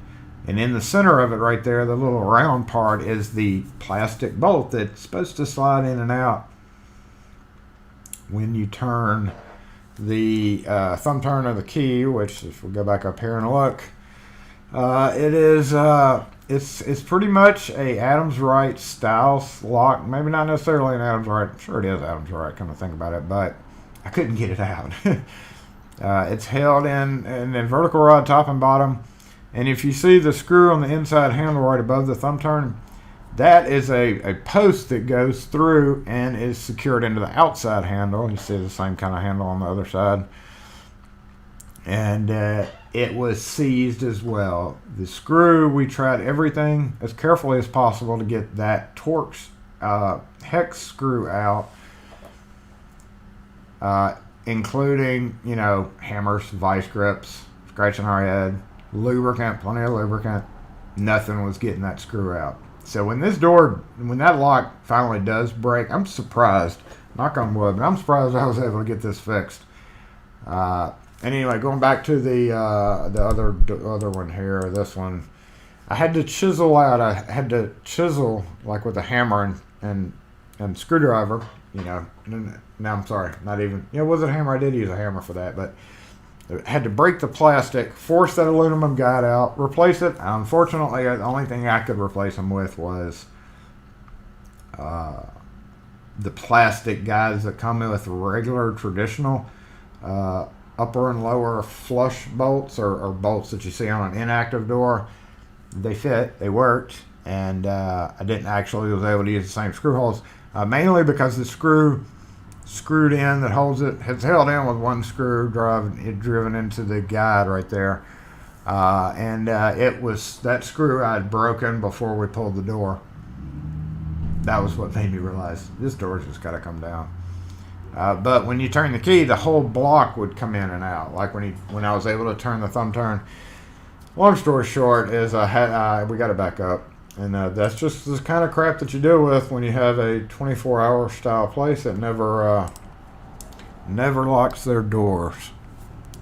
and in the center of it, right there, the little round part is the plastic bolt that's supposed to slide in and out when you turn the thumb turn of the key. Which, if we go back up here and look, it is. It's pretty much a Adams Wright style lock. Maybe not necessarily an Adams Wright. I'm sure it is Adams Wright, come to think about it, but I couldn't get it out. It's held in a vertical rod top and bottom. And if you see the screw on the inside handle right above the thumb turn, that is a post that goes through and is secured into the outside handle. You see the same kind of handle on the other side. And it was seized as well. The screw, we tried everything as carefully as possible to get that Torx hex screw out, including, hammers, vice grips, scratching our head, lubricant, plenty of lubricant. Nothing was getting that screw out. So when that lock finally does break, I'm surprised, knock on wood, but I'm surprised I was able to get this fixed. And anyway, going back to the other one here, this one, I had to chisel out. I had to chisel like with a hammer and screwdriver. No, I'm sorry, not even. Was it a hammer? I did use a hammer for that, but I had to break the plastic, force that aluminum guide out, replace it. Unfortunately, the only thing I could replace them with was the plastic guides that come with regular traditional upper and lower flush bolts or bolts that you see on an inactive door. They fit, they worked, and I didn't actually was able to use the same screw holes, mainly because the screw screwed in that holds it has held in with one screw driven into the guide right there, and it was that screw I had broken before we pulled the door. That was what made me realize this door's just got to come down. But when you turn the key, the whole block would come in and out. Like when I was able to turn the thumb turn. Long story short is we got it back up, and that's just the kind of crap that you deal with when you have a 24-hour style place that never locks their doors.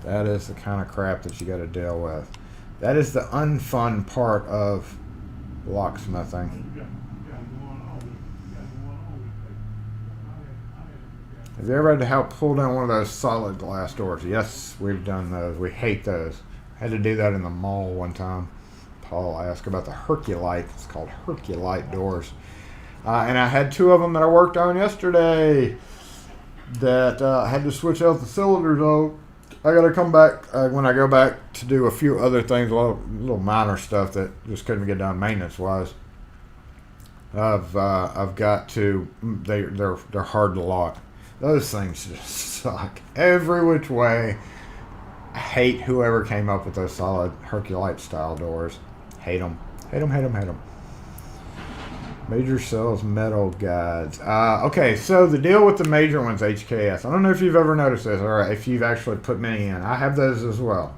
That is the kind of crap that you got to deal with. That is the unfun part of locksmithing. Have you ever had to help pull down one of those solid glass doors? Yes, we've done those. We hate those. Had to do that in the mall one time. Paul asked about the Herculite. It's called Herculite doors. And I had 2 of them that I worked on yesterday that I had to switch out the cylinders on. I got to come back when I go back to do a few other things, a little minor stuff that just couldn't get done maintenance wise. I've got to. They're hard to lock. Those things just suck every which way. I hate whoever came up with those solid Herculite style doors. Hate them. Hate them. Hate them. Hate them. Major sells metal guides. Okay, so the deal with the major ones, HKS. I don't know if you've ever noticed this, or if you've actually put many in. I have those as well.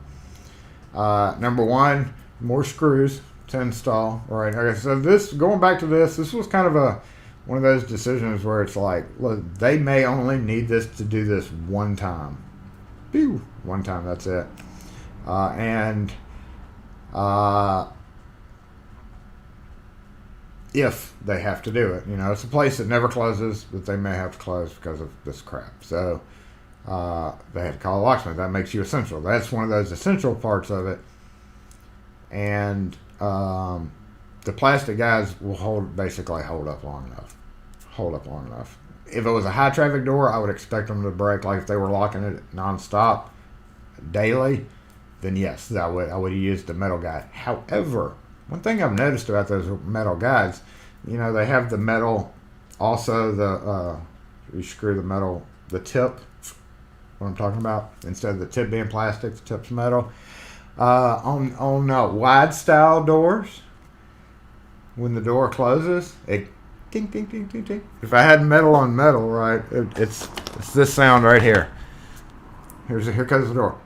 Number 1, more screws to install. All right. Okay, so going back to this was kind of one of those decisions where it's like, look, they may only need this to do this one time. Pew! One time, that's it. If they have to do it. It's a place that never closes, but they may have to close because of this crap. So they had to call a locksmith. That makes you essential. That's one of those essential parts of it. And the plastic guys will basically hold up long enough. If it was a high traffic door, I would expect them to break. Like if they were locking it nonstop daily, then yes, I would use the metal guide. However, one thing I've noticed about those metal guides, they have the metal, also you screw the tip, what I'm talking about, instead of the tip being plastic, the tip's metal. On wide style doors, when the door closes, it ding, ding, ding, ding, ding. If I had metal on metal, right, it's this sound right here. Here comes the door.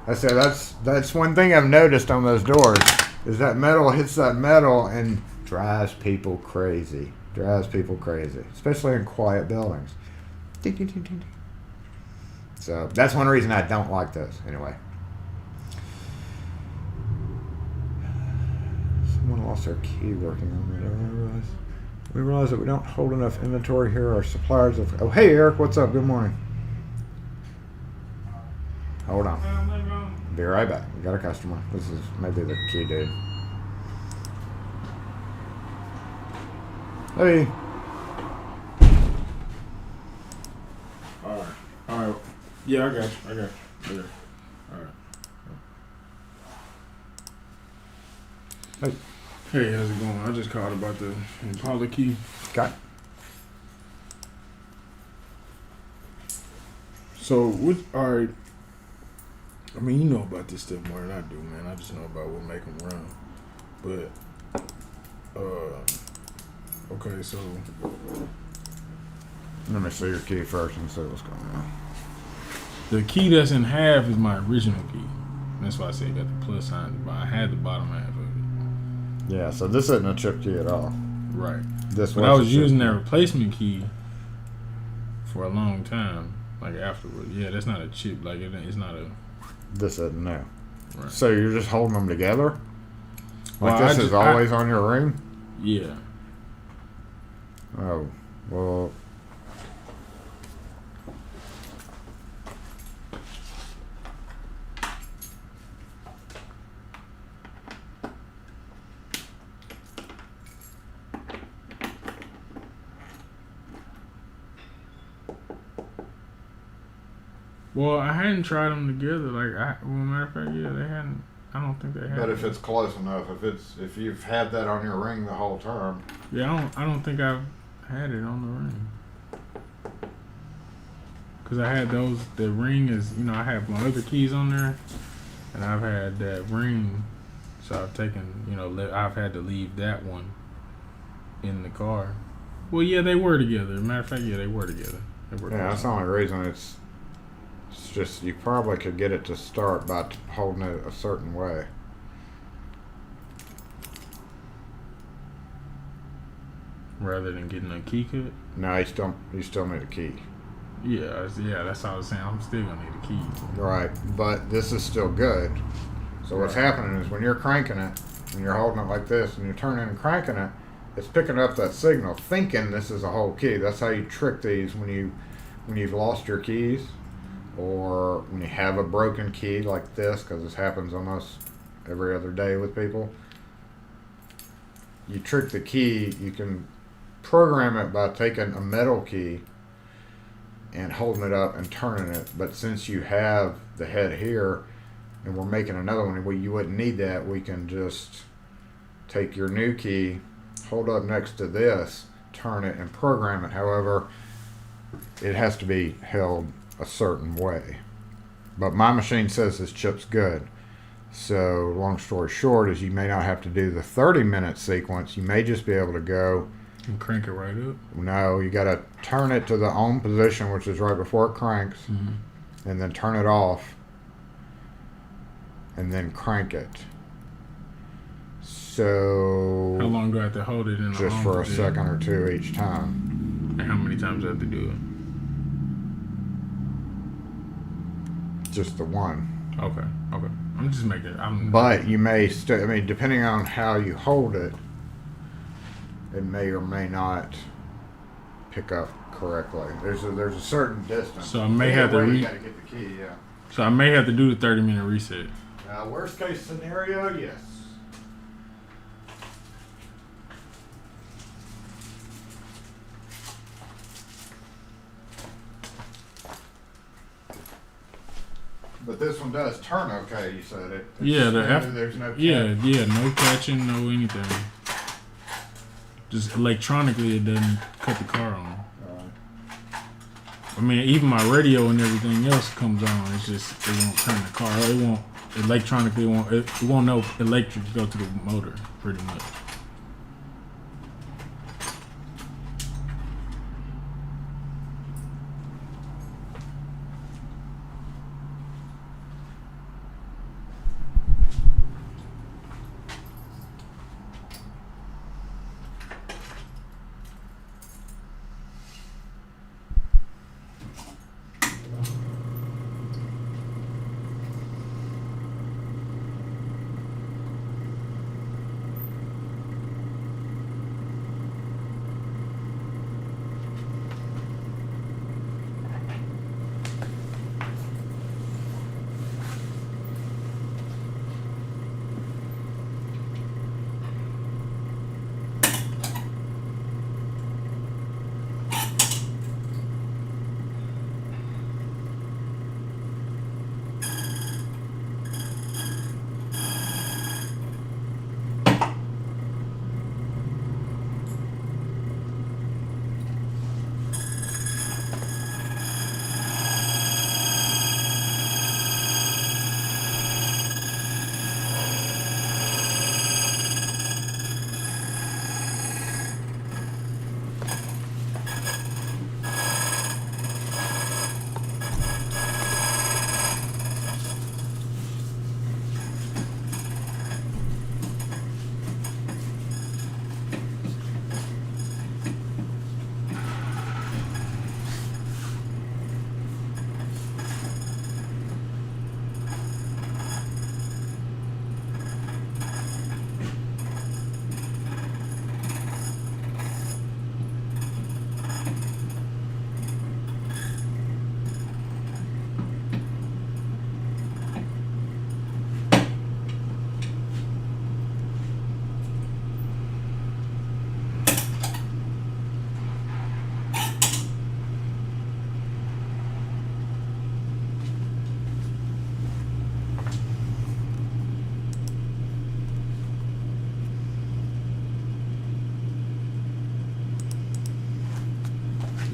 I said that's one thing I've noticed on those doors is that metal hits that metal and drives people crazy. Especially in quiet buildings. Ding, ding, ding, ding, ding. So that's one reason I don't like those. Anyway. Someone lost their key working on it. We realize that we don't hold enough inventory here. Our suppliers of... Oh, hey, Eric. What's up? Good morning. Hold on. Be right back. We got a customer. This is maybe the key dude. Hey. All right. Yeah, I got you. Yeah. All right. Hey. Hey, how's it going? I just called about the Impala key. Okay. So, all right. I mean, you know about this stuff more than I do, man. I just know about what make them run. But, okay, so. Let me see your key first and see what's going on. The key that's in half is my original key. That's why I say I got the plus sign, but I had the bottom half of it. Yeah, so this isn't a chip key at all. Right. But I was using that replacement key for a long time, like afterward. Yeah, that's not a chip. Like it's not a. This isn't new. Right. So you're just holding them together? Like Well, this is always on your ring? Yeah. Oh, well. Well, I hadn't tried them together. Matter of fact, yeah, they hadn't. I don't think they had. But if it's close enough, if you've had that on your ring the whole time. Yeah, I don't think I've had it on the ring. Cause I had those. The ring is, I have my other keys on there, and I've had that ring. So I've taken, I've had to leave that one in the car. Well, yeah, they were together. Matter of fact, yeah, they were together. Yeah, that's the only reason. It's just you probably could get it to start by holding it a certain way. Rather than getting a key cut? No, you still need a key. Yeah, that's what I was saying. I'm still gonna need a key. Right, but this is still good. So what's Right. happening is when you're cranking it, and you're holding it like this, and you're turning and cranking it, it's picking up that signal, thinking this is a whole key. That's how you trick these when you've lost your keys, or when you have a broken key like this, because this happens almost every other day with people. You trick the key. You can program it by taking a metal key and holding it up and turning it. But since you have the head here, and we're making another one, you wouldn't need that. We can just take your new key, hold up next to this, turn it, and program it. However, it has to be held a certain way. But my machine says this chip's good. So long story short is you may not have to do the 30-minute sequence. You may just be able to go, And crank it right up. no, you got to turn it to the on position, which is right before it cranks, and then turn it off, and then crank it. So How long do I have to hold it in the just on for a position? second or two each time. And how many times do I have to do it? Just the one. Okay. I'm just making. But you may I mean, depending on how you hold it, it may or may not pick up correctly. There's a certain distance. So I may have to you gotta get the key, yeah. So I may have to do the 30-minute reset. Worst case scenario, yes. But this one does turn okay, you said it. Yeah, there's no yeah, no catching, no anything. Just electronically, it doesn't cut the car on. I mean, even my radio and everything else comes on. It's just it won't turn the car. It won't electronically. It won't know electric go to the motor pretty much.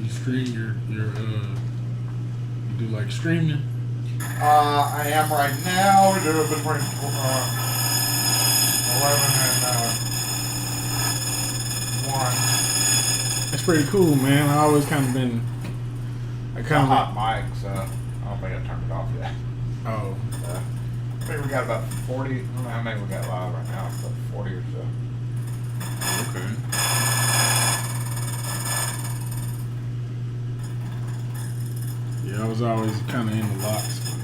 Stream you do like streaming? I am right now. We do it between 11 and 1. That's pretty cool, man. I always kind of been. I It's a hot mic, so I don't think I turned it off yet. Oh. I think we got about 40. I don't know how many we got live right now. About 40 or so. Okay. Yeah, I was always kind of into locks.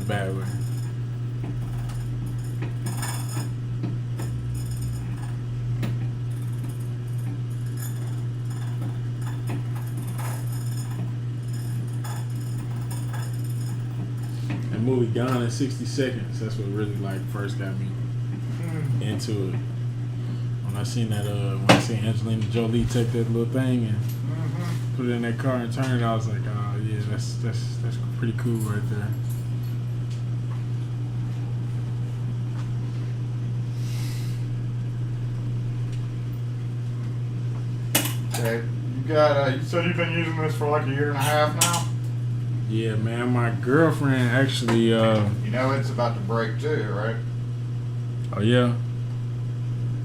bad way. The movie Gone in 60 Seconds. That's what really like first got me into it. When I seen that, when I seen Angelina Jolie take that little thing and put it in that car and turn it, I was like, oh yeah, that's pretty cool right there. Okay, you got. You said you've been using this for like a year and a half now. Yeah, man. My girlfriend actually. You know it's about to break too, right? Oh yeah.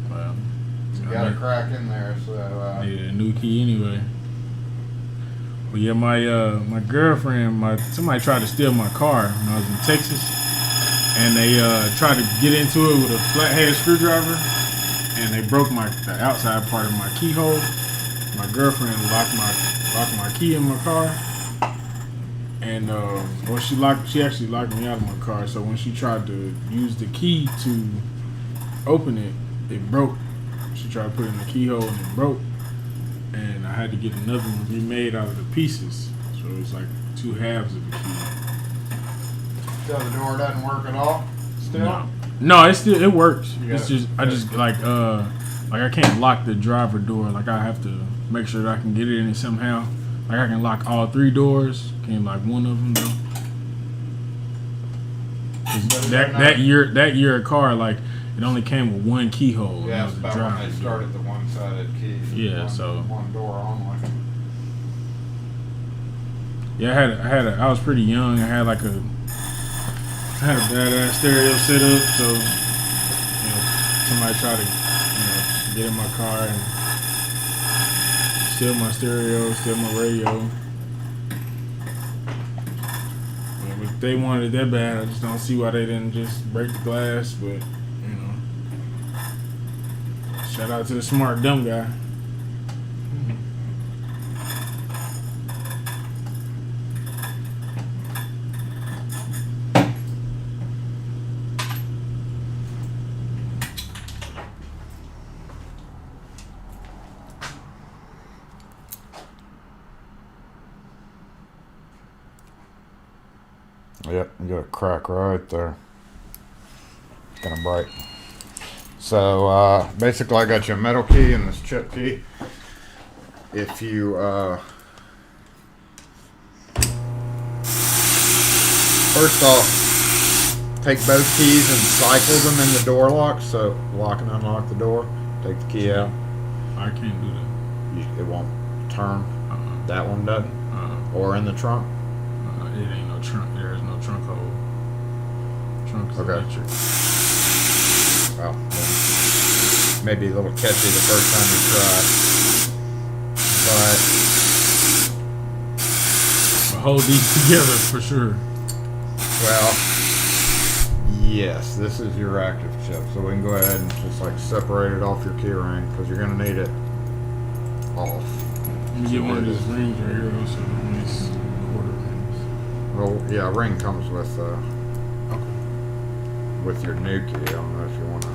Well, You got a crack in there, so. Need a new key anyway. Well, yeah, my girlfriend, somebody tried to steal my car when I was in Texas, and they tried to get into it with a flathead screwdriver, and they broke the outside part of my keyhole. My girlfriend locked my key in my car, and she actually locked me out of my car. So when she tried to use the key to open it, it broke. She tried to put it in the keyhole and it broke, and I had to get another one remade out of the pieces. So it was like two halves of the key. So the door doesn't work at all. Still. No, it works. It's gotta- just I just like I can't lock the driver door. Like I have to make sure that I can get it in somehow. Like I can lock all three doors. Can't lock one of them though. 'Cause that year car, like it only came with one keyhole. Yeah, and it's that was about the when driver they door. started the one-sided keys. Yeah, so- one door only. Yeah, I was pretty young. I had a badass stereo set up, so somebody tried to get in my car and steal my stereo, steal my radio. But if they wanted it that bad, I just don't see why they didn't just break the glass. But shout out to the smart dumb guy. Yep, you got a crack right there. It's gonna break. So basically, I got you a metal key and this chip key. If you first off, take both keys and cycle them in the door lock. So lock and unlock the door. Take the key out. I can't do that. It won't turn. That one doesn't. Or in the trunk. It ain't no trunk. There is no trunk hole. Trunk is Okay. electric. Well, then maybe a little catchy the first time you try it. But hold these together for sure. Well, yes, this is your active chip, so we can go ahead and just like separate it off your key ring because you're gonna need it off. Let me get one of these rings right here also. These quarter rings. Well, yeah, ring comes with your new key. I don't know if you wanna.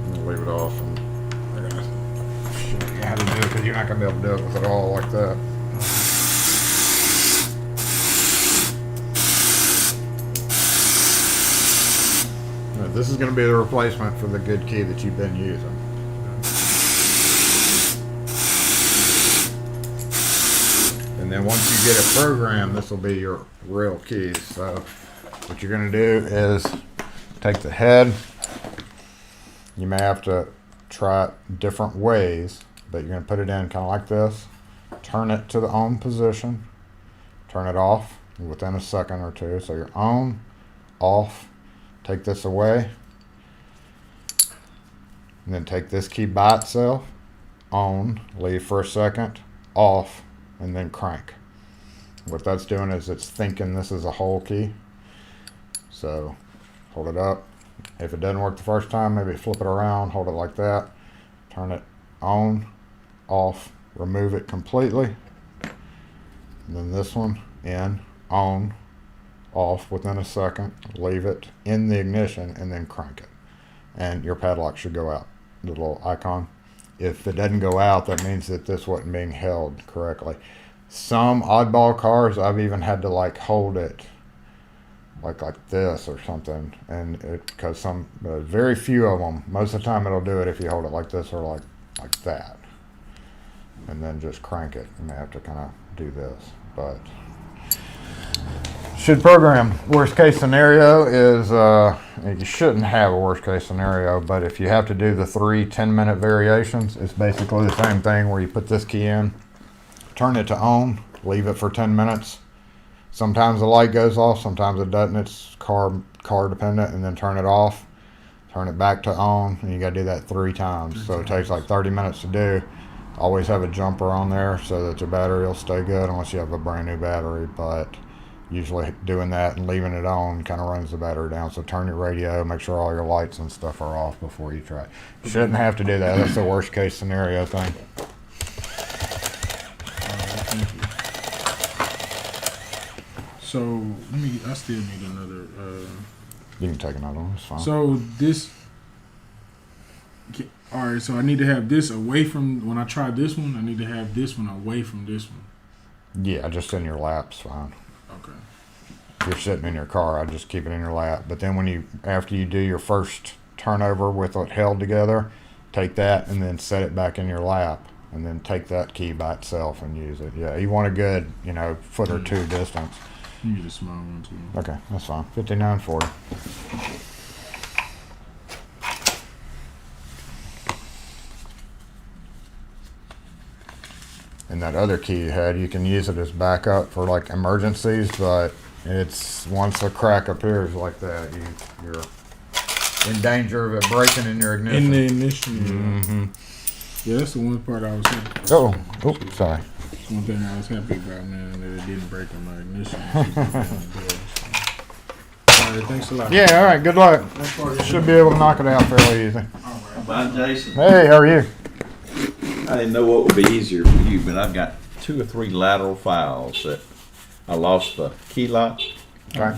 I'm gonna leave it off and I gotta show you how to do it because you're not gonna be able to do it with it all like that. This is going to be the replacement for the good key that you've been using. And then once you get it programmed, this will be your real key. So what you're going to do is take the head. You may have to try it different ways, but you're going to put it in kind of like this. Turn it to the on position. Turn it off within a second or two. So you're on, off. Take this away, and then take this key by itself, on, leave for a second, off, and then crank. What that's doing is it's thinking this is a whole key. So hold it up. If it doesn't work the first time, maybe flip it around, hold it like that, turn it on, off, remove it completely, and then this one in, on, off within a second, leave it in the ignition, and then crank it. And your padlock should go out, the little icon. If it doesn't go out, that means that this wasn't being held correctly. Some oddball cars, I've even had to like hold it like this or something, and because very few of them, most of the time it'll do it if you hold it like this or like that, and then just crank it. You may have to kind of do this, but should program. Worst case scenario is you shouldn't have a worst case scenario, but if you have to do the 3 10-minute variations, it's basically the same thing where you put this key in, turn it to on, leave it for 10 minutes. Sometimes the light goes off, sometimes it doesn't. It's car dependent, and then turn it off, turn it back to on, and you got to do that 3 times. So it takes like 30 minutes to do. Always have a jumper on there so that your battery will stay good unless you have a brand new battery, but usually doing that and leaving it on kind of runs the battery down. So turn your radio, make sure all your lights and stuff are off before you try. You shouldn't have to do that. That's the worst case scenario thing. Thank you. So I still need another. You can take another one. It's fine. So this. All right. So I need to have this away from when I try this one. I need to have this one away from this one. Yeah, just in your lap's fine. Okay. If you're sitting in your car, I just keep it in your lap. But then after you do your first turnover with it held together, take that and then set it back in your lap, and then take that key by itself and use it. Yeah, you want a good, foot or two distance. You need a small one too. Okay, that's fine. 5940. And that other key you had, you can use it as backup for like emergencies, but it's once a crack appears like that, you're in danger of it breaking in your ignition. In the ignition. Mm-hmm. Yeah, that's the one part I was happy. Oh, sorry. That's one thing I was happy about, man, that it didn't break in my ignition. All right, thanks a lot. Yeah, all right, good luck. Should be able to knock it out fairly easy. Bye, Jason. Hey, how are you? I didn't know what would be easier for you, but I've got 2 or 3 lateral files that I lost the key lock. Okay.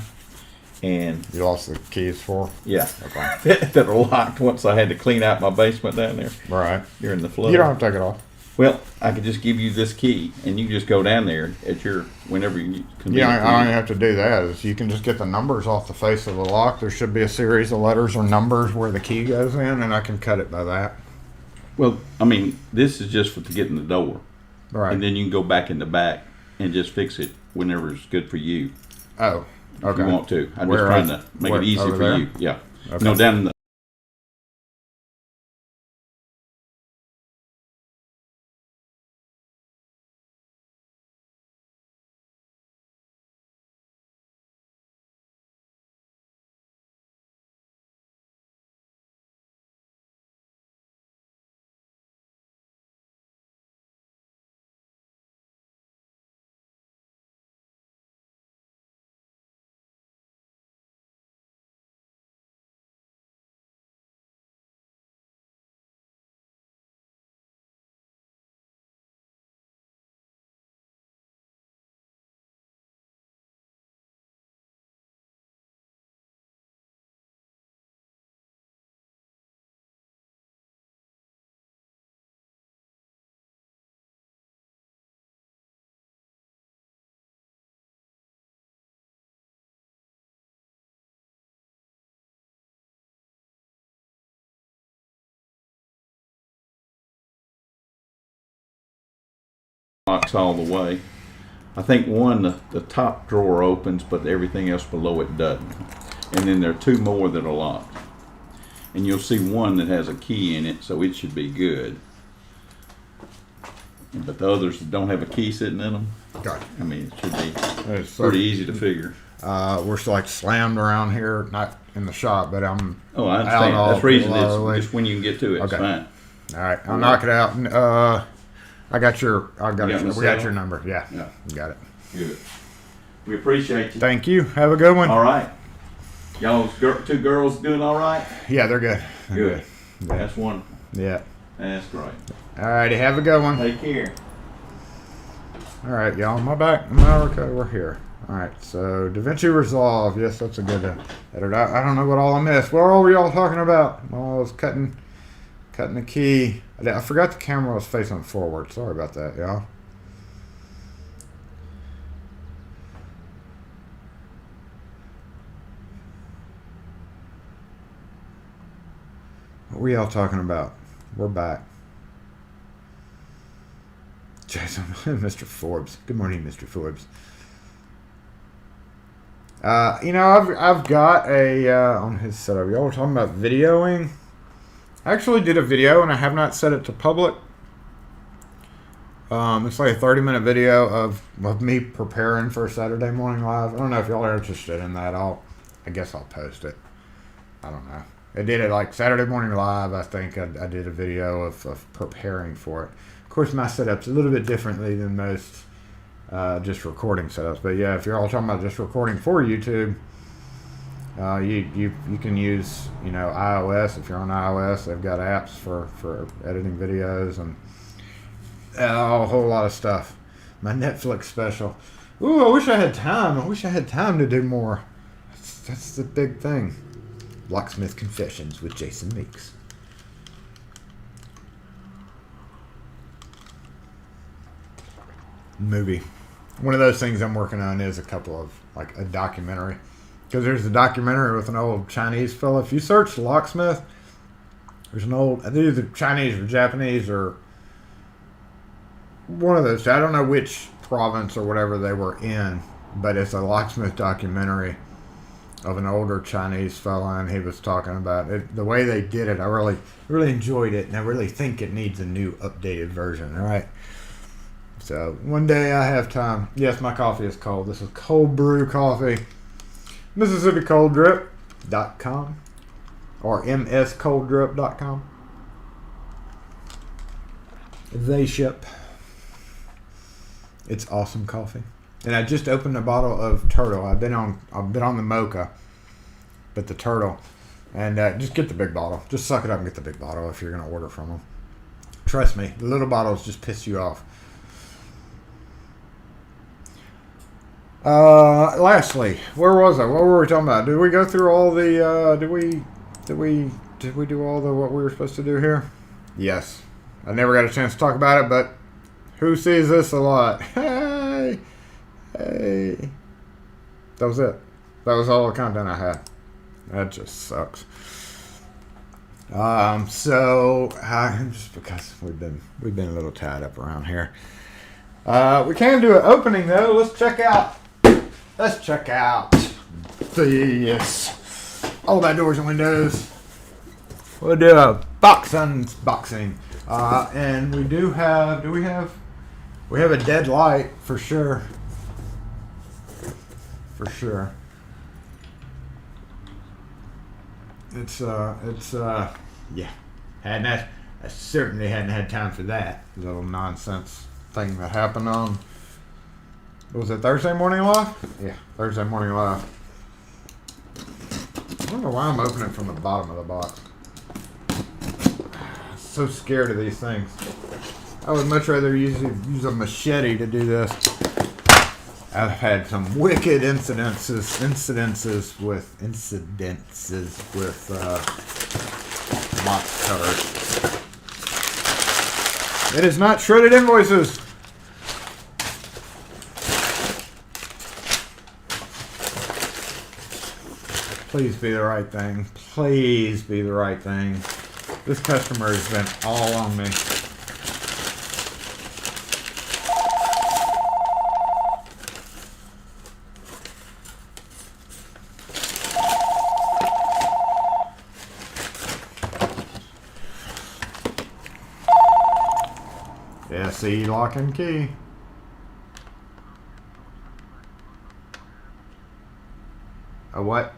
And You lost the keys for? yeah, Okay. that are locked once I had to clean out my basement down there Right. during the flood. You don't have to take it off. Well, I could just give you this key, and you just go down there at your whenever you can. Yeah, I don't even have to do that. Is you can just get the numbers off the face of the lock. There should be a series of letters or numbers where the key goes in, and I can cut it by that. Well, I mean, this is just to get in the door, Right. and then you can go back in the back and just fix it whenever it's good for you. Oh, If okay. you want to. I'm Where just trying else? to make Where, it easy over for there? you. Yeah. Okay. No, down in the locks all the way. I think the top drawer opens, but everything else below it doesn't. And then there are 2 more that are locked. And you'll see one that has a key in it, so it should be good. But the others that don't have a key sitting in them, Gotcha. I mean, it should be It's pretty easy to figure. We're like slammed around here, not in the shop, but I'm. Oh, I understand. Out That's the reason. all the way. It's just when you can get to it, it's Okay. fine. All right, I'll knock it out. I got your. You got my We cell? got your number. Yeah. Yeah. You got it. Good. We appreciate you. Thank you. Have a good one. All right. Y'all's 2 girls doing all right? Yeah, they're good. Good. Yeah. That's wonderful. Yeah. That's great. All righty. Have a good one. Take care. All right, y'all. Am I back? Okay, we're here. All right, so DaVinci Resolve. Yes, that's a good edit. I don't know what all I missed. What all were y'all talking about? Well, I was cutting the key. I forgot the camera was facing forward. Sorry about that, y'all. What were y'all talking about? We're back. Jason, Mr. Forbes. Good morning, Mr. Forbes. I've got a on his setup. Y'all were talking about videoing. I actually did a video and I have not set it to public. It's like a 30-minute video of me preparing for a Saturday Morning Live. I don't know if y'all are interested in that. I guess I'll post it. I don't know. I did it like Saturday Morning Live. I think I did a video of preparing for it. Of course, my setup's a little bit differently than most just recording setups. But yeah, if you're all talking about just recording for YouTube, you can use iOS. If you're on iOS, they've got apps for editing videos and a whole lot of stuff. My Netflix special. Ooh, I wish I had time. I wish I had time to do more. That's the big thing. Locksmith Confessions with Jason Meeks. Movie. One of those things I'm working on is a couple of, like, a documentary. Because there's a documentary with an old Chinese fella. If you search Locksmith, there's an old, either Chinese or Japanese or one of those. I don't know which province or whatever they were in, but it's a locksmith documentary of an older Chinese fella, and he was talking about it. The way they did it, I really enjoyed it, and I really think it needs a new, updated version. All right. So one day I have time. Yes, my coffee is cold. This is cold brew coffee. MississippiColdDrip.com or mscolddrip.com. They ship. It's awesome coffee. And I just opened a bottle of Turtle. I've been on the Mocha, but the Turtle. And just get the big bottle. Just suck it up and get the big bottle if you're going to order from them. Trust me, the little bottles just piss you off. Lastly, where was I? What were we talking about? Did we go through all the? Did we do all the what we were supposed to do here? Yes. I never got a chance to talk about it, but who sees this a lot? Hey. That was it. That was all the content I had. That just sucks. Just because we've been a little tied up around here. We can do an opening though. Let's check out this. All about doors and windows. We'll do a box unboxing. And we do have. We have a dead light for sure. For sure. Yeah. I certainly hadn't had time for that little nonsense thing that happened on, was it Thursday Morning Live? Yeah, Thursday Morning Live. I don't know why I'm opening from the bottom of the box. I'm so scared of these things. I would much rather use a machete to do this. I've had some wicked incidences with box cutters. It is not shredded invoices. Please be the right thing. Please be the right thing. This customer has been all on me. SE lock and key. A what?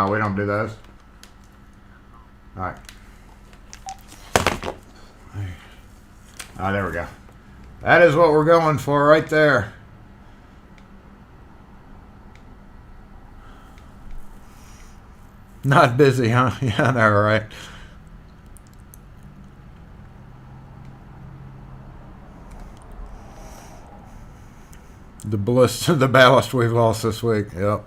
We don't do those. Alright. There we go. That is what we're going for right there. Not busy, huh? Yeah, I know, right? The ballast we've lost this week. Yep.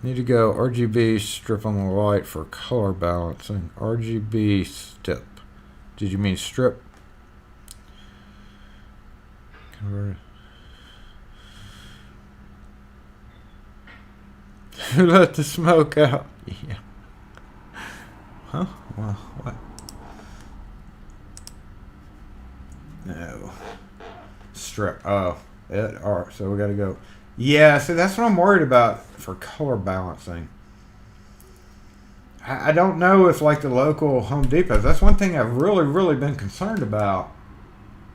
Need to go RGB strip on the light for color balancing. RGB strip. Did you mean strip? Who let the smoke out? Yeah. Huh? Well, what? No. Strip. Oh. Alright, so we gotta go. Yeah, see, that's what I'm worried about for color balancing. I don't know if, like, the local Home Depots, that's one thing I've really been concerned about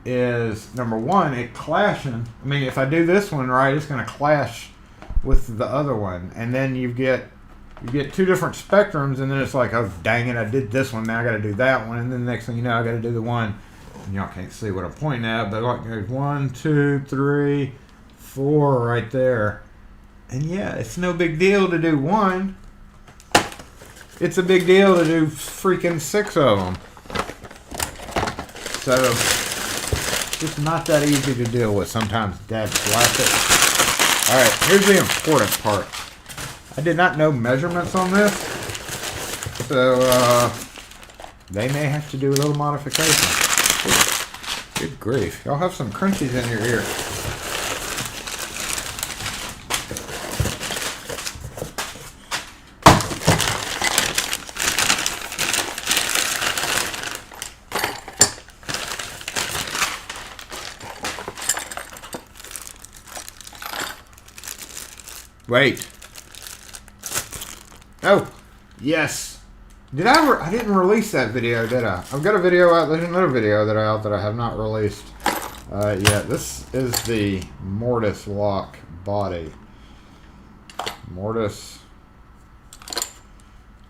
is, number one, it clashing. I mean, if I do this one right, it's going to clash with the other one. And then you get two different spectrums, and then it's like, oh, dang it, I did this one, now I got to do that one. And then the next thing you know, I got to do the one. And y'all can't see what I'm pointing at, but like there's 1, 2, 3, 4 right there. And yeah, it's no big deal to do one. It's a big deal to do freaking 6 of them. So, it's just not that easy to deal with. Sometimes Dad slaps it. Alright, here's the important part. I did not know measurements on this. So, they may have to do a little modification. Good grief. Y'all have some crunchies in your ear. Wait. Oh, yes. Did I didn't release that video, did I? I've got a video out. There's another video that I have not released yet. This is the Mortise lock body. Mortise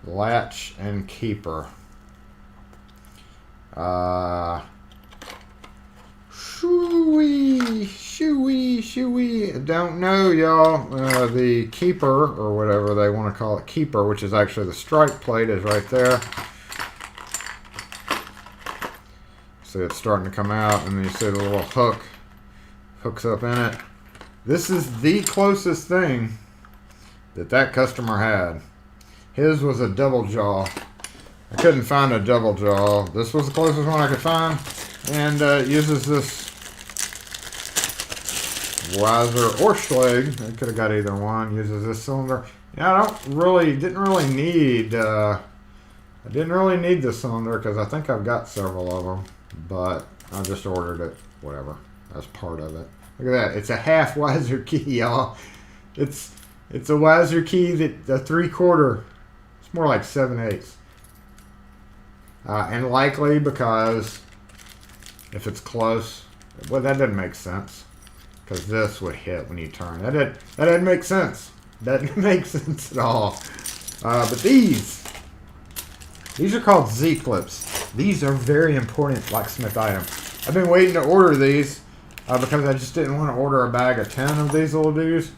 latch and keeper. Shooey. Don't know, y'all. The keeper, or whatever they want to call it, keeper, which is actually the strike plate, is right there. See, it's starting to come out, and then you see the little hook hooks up in it. This is the closest thing that customer had. His was a double jaw. I couldn't find a double jaw. This was the closest one I could find, and uses this Weiser or Schlage. I could have got either one. Uses this cylinder. Yeah, I didn't really need. I didn't really need this cylinder because I think I've got several of them, but I just ordered it. Whatever. That's part of it. Look at that. It's a half Weiser key, y'all. It's a Weiser key that a 3/4. It's more like 7/8. And likely because if it's close, well, that doesn't make sense. Because this would hit when you turn. That didn't make sense. That didn't make sense at all. But these are called Z-clips. These are very important locksmith items. I've been waiting to order these because I just didn't want to order a bag of 10 of these little dudes.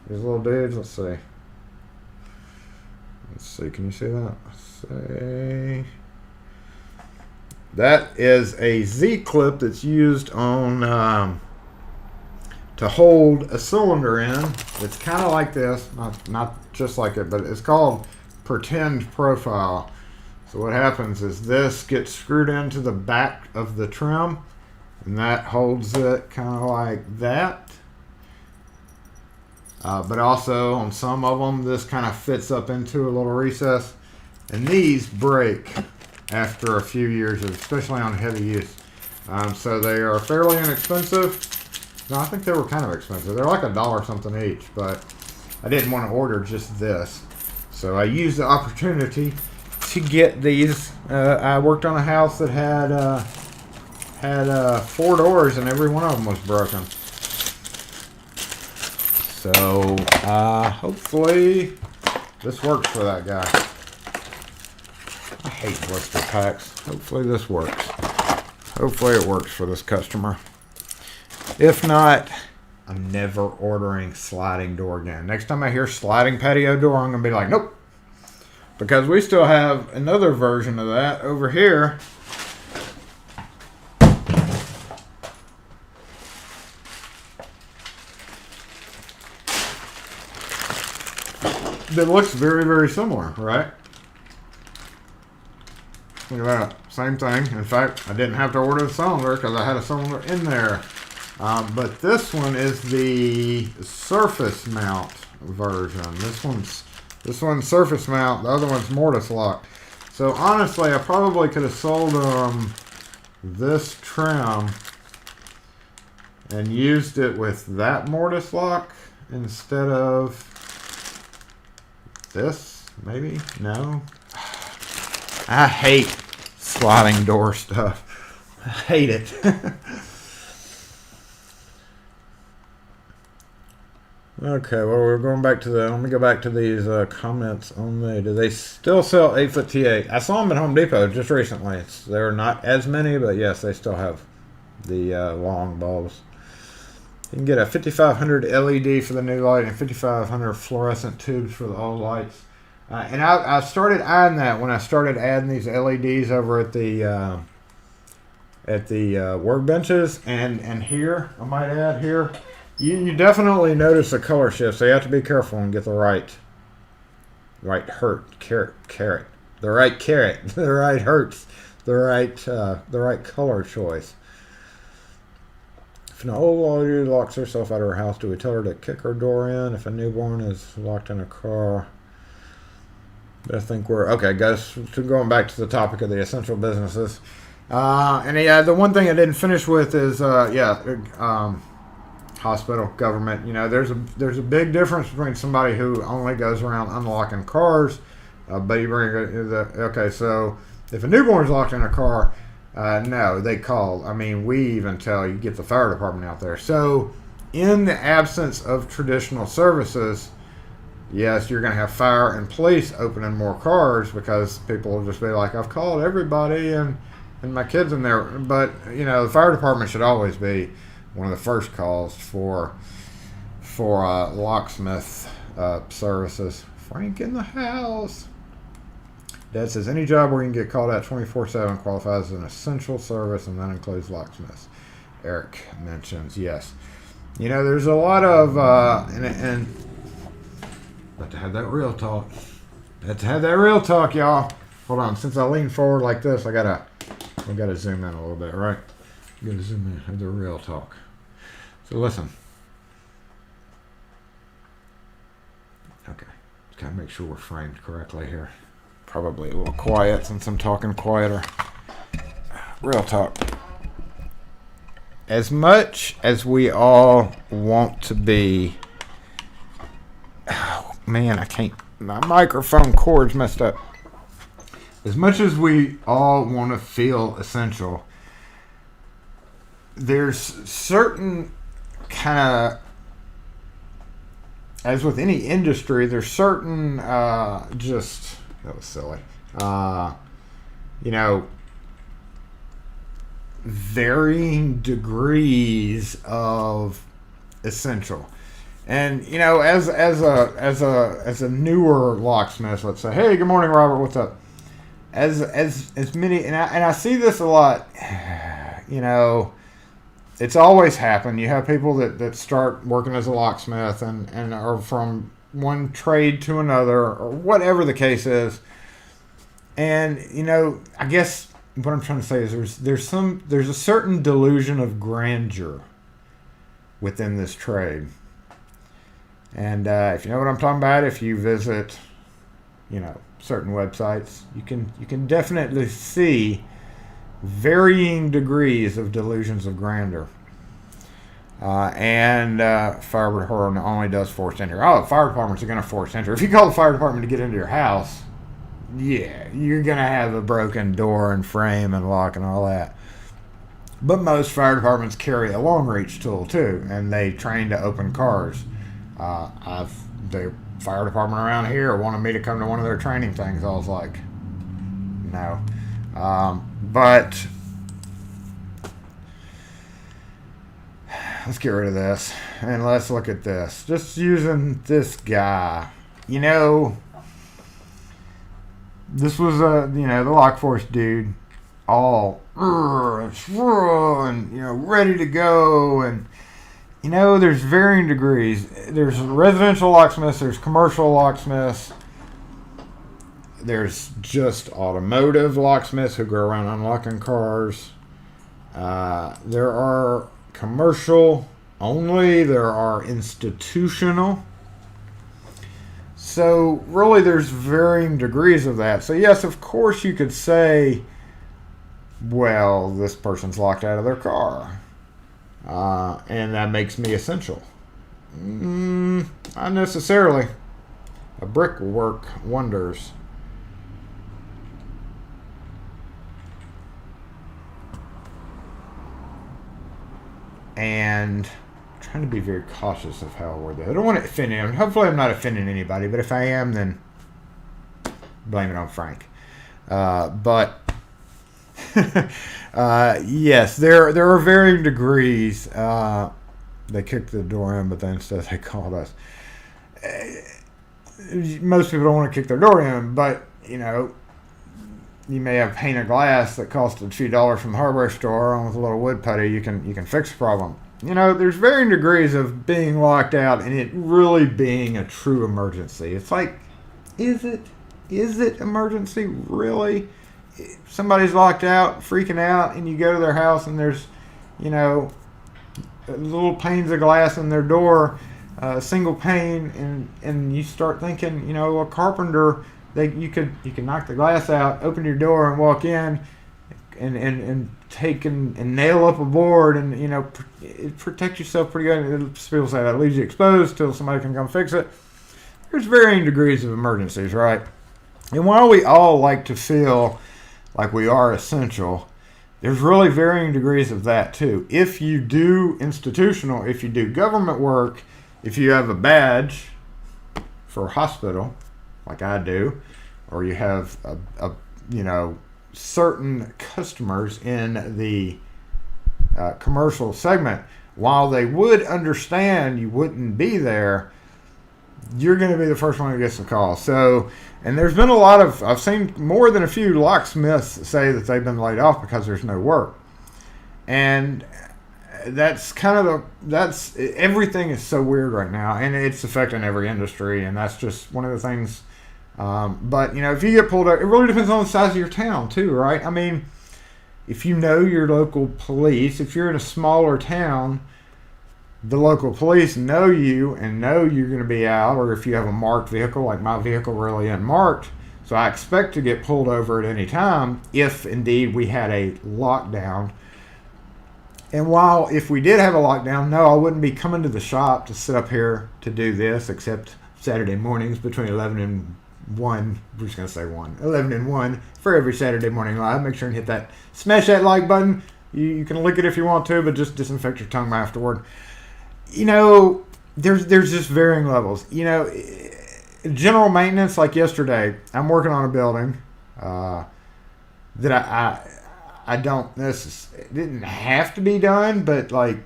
These little dudes. Let's see. Can you see that? That is a Z-clip that's used on to hold a cylinder in. It's kind of like this, not just like it, but it's called pretend profile. So what happens is this gets screwed into the back of the trim, and that holds it kind of like that. But also on some of them, this kind of fits up into a little recess, and these break after a few years, especially on heavy use. So they are fairly inexpensive. No, I think they were kind of expensive. They're like $1 something each, but I didn't want to order just this. So I used the opportunity to get these. I worked on a house that had 4 doors, and every one of them was broken. So hopefully this works for that guy. I hate blister packs. Hopefully this works. Hopefully it works for this customer. If not, I'm never ordering sliding door again. Next time I hear sliding patio door, I'm going to be like, nope. Because we still have another version of that over here. that looks very, very similar, right? Look at that. Same thing. In fact, I didn't have to order the cylinder because I had a cylinder in there. But this one is the surface mount version. This one's surface mount. The other one's mortise lock. So honestly, I probably could have sold this trim and used it with that mortise lock instead of this. Maybe? No. I hate sliding door stuff. I hate it. Okay, well, we're going back to let me go back to these comments on do they still sell 8-foot T8? I saw them at Home Depot just recently. There are not as many, but yes, they still have the long bulbs. You can get a 5500 LED for the new light and 5500 fluorescent tubes for the old lights. And I started eyeing that when I started adding these LEDs over at the workbenches and here, I might add here. You definitely notice the color shift, so you have to be careful and get the right color choice. If an old lady locks herself out of her house, do we tell her to kick her door in? If a newborn is locked in a car, I think we're okay, guys. Going back to the topic of the essential businesses, the one thing I didn't finish with is hospital, government. You know, there's a big difference between somebody who only goes around unlocking cars, baby okay, so if a newborn's locked in a car, no, they call. I mean, we even tell you get the fire department out there. So in the absence of traditional services, yes, you're going to have fire and police opening more cars because people will just be like, I've called everybody and my kid's in there. But, you know, the fire department should always be one of the first calls for locksmith services. Frank in the house. Dad says any job where you can get called out 24/7 qualifies as an essential service, and that includes locksmiths. Eric mentions yes. You know, there's a lot of and got to have that real talk. Got to have that real talk, y'all. Hold on, since I lean forward like this, I gotta zoom in a little bit, right? Gotta zoom in, have the real talk. So listen. Okay, just gotta make sure we're framed correctly here. Probably a little quiet since I'm talking quieter. Real talk. As much as we all want to be, oh man, I can't, my microphone cord's messed up. As much as we all want to feel essential, there's certain kind of, as with any industry, there's certain that was silly. You know, varying degrees of essential. And you know, as a newer locksmith, let's say, hey, good morning, Robert, what's up? As many, and I see this a lot. You know, it's always happened. You have people that start working as a locksmith and are from one trade to another, or whatever the case is. And you know, I guess what I'm trying to say is there's a certain delusion of grandeur within this trade. And if you know what I'm talking about, if you visit, you know, certain websites, you can definitely see varying degrees of delusions of grandeur. And fire department only does forced entry. Oh, fire departments are going to force entry. If you call the fire department to get into your house, yeah, you're going to have a broken door and frame and lock and all that. But most fire departments carry a long reach tool too, and they train to open cars. The fire department around here wanted me to come to one of their training things. I was like, no. But let's get rid of this and let's look at this. Just using this guy. You know, this was the lock force dude, all and you know, ready to go, and there's varying degrees. There's residential locksmiths, there's commercial locksmiths, there's just automotive locksmiths who go around unlocking cars. There are commercial only, there are institutional. So really there's varying degrees of that. So yes, of course you could say, well, this person's locked out of their car. And that makes me essential. Not necessarily. A brick will work wonders. And I'm trying to be very cautious of how I word that. I don't want to offend anyone. Hopefully I'm not offending anybody, but if I am, then blame it on Frank. But yes, there are varying degrees. They kicked the door in, but then instead they called us. Most people don't want to kick their door in, but you may have painted glass that cost a few dollars from the hardware store, and with a little wood putty, you can fix the problem. There's varying degrees of being locked out and it really being a true emergency. It's like, is it emergency really? Somebody's locked out, freaking out, and you go to their house and there's, little panes of glass in their door, a single pane, and you start thinking, a carpenter, you could knock the glass out, open your door, and walk in, and take and nail up a board, and protect yourself pretty good. People say that leaves you exposed till somebody can come fix it. There's varying degrees of emergencies, right? And while we all like to feel like we are essential, there's really varying degrees of that too. If you do institutional, if you do government work, if you have a badge for a hospital, like I do, or you have a certain customers in the commercial segment, while they would understand you wouldn't be there, you're going to be the first one who gets the call. So, and there's been I've seen more than a few locksmiths say that they've been laid off because there's no work. And that's everything is so weird right now, and it's affecting every industry, and that's just one of the things. But if you get pulled over, it really depends on the size of your town too, right? I mean, if you know your local police, if you're in a smaller town, the local police know you and know you're going to be out, or if you have a marked vehicle, like my vehicle really isn't marked, so I expect to get pulled over at any time if indeed we had a lockdown. And while if we did have a lockdown, no, I wouldn't be coming to the shop to sit up here to do this, except Saturday mornings between 11 and 1. We're just going to say 11 and 1 for every Saturday morning live. Make sure and hit that, smash that like button. You can lick it if you want to, but just disinfect your tongue afterward. There's just varying levels. General maintenance, like yesterday, I'm working on a building that I don't necessarily, it didn't have to be done, but like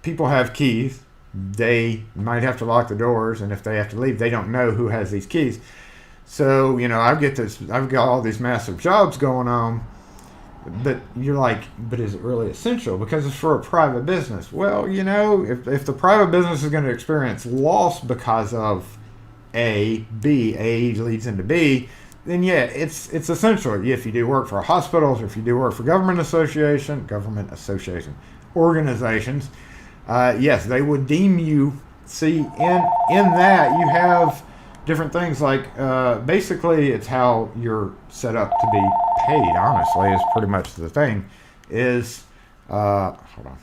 people have keys. They might have to lock the doors, and if they have to leave, they don't know who has these keys. So, I've got all these massive jobs going on, but you're like, but is it really essential? Because it's for a private business. Well, if the private business is going to experience loss because of A leads into B, then yeah, it's essential. If you do work for hospitals, or if you do work for government associations, organizations, yes, they would deem you. See, in that you have different things like basically it's how you're set up to be paid. Honestly, is pretty much the thing. Is hold on,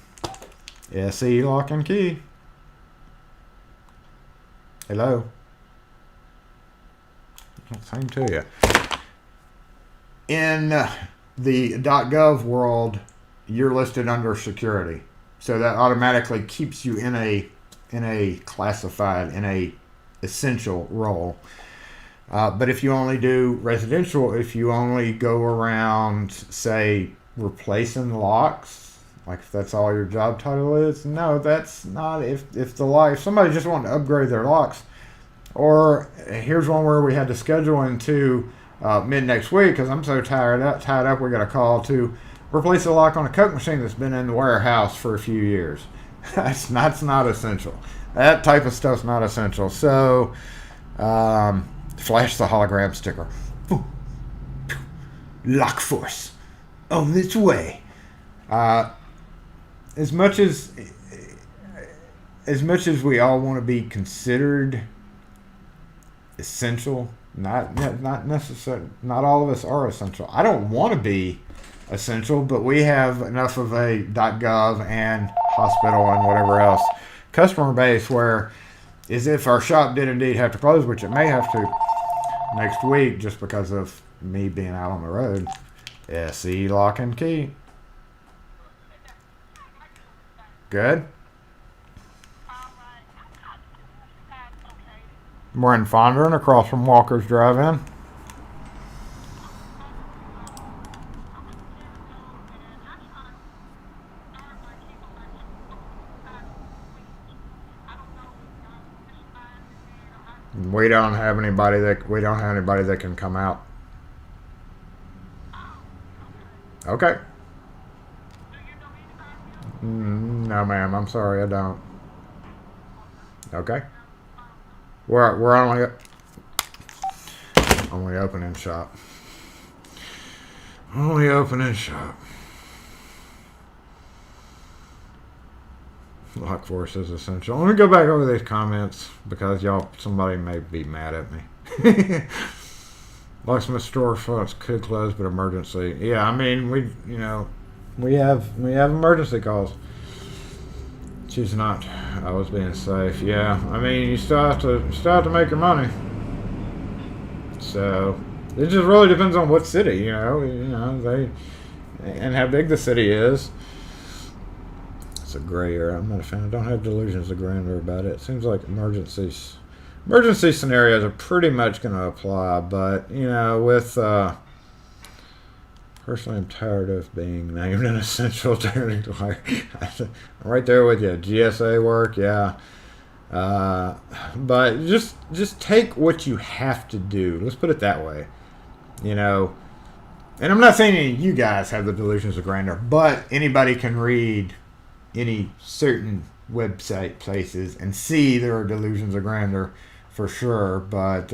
SE lock and key. Hello. Same to you. In the .gov world, you're listed under security, so that automatically keeps you in a classified, in a essential role. But if you only do residential, if you only go around, say, replacing locks, like if that's all your job title is, no, that's not. If somebody just wanted to upgrade their locks, or here's one where we had to schedule into mid next week because I'm so tied up. We got a call to replace a lock on a Coke machine that's been in the warehouse for a few years. That's not essential. That type of stuff's not essential. So, flash the hologram sticker. Lock force on its way. As much as we all want to be considered essential, not necessarily. Not all of us are essential. I don't want to be essential, but we have enough of a .gov and hospital and whatever else customer base where, as if our shop did indeed have to close, which it may have to next week just because of me being out on the road. SE lock and key. Good. We're in Fondren, across from Walker's Drive-In. We don't have anybody that can come out. Okay. No, ma'am. I'm sorry, I don't. Okay. We're only opening shop. Only opening shop. Lock force is essential. Let me go back over these comments because somebody may be mad at me. Locksmith store fronts could close, but emergency. Yeah, I mean we have emergency calls. She's not. I was being safe. Yeah, I mean you still have to make your money. So it just really depends on what city, and how big the city is. It's a gray area. I'm not a fan. I don't have delusions of grandeur about it. It seems like emergency scenarios are pretty much going to apply, but with personally, I'm tired of being named an essential technical. I'm right there with you. GSA work, yeah. But just take what you have to do. Let's put it that way. And I'm not saying any of you guys have the delusions of grandeur, but anybody can read any certain website places and see there are delusions of grandeur for sure. But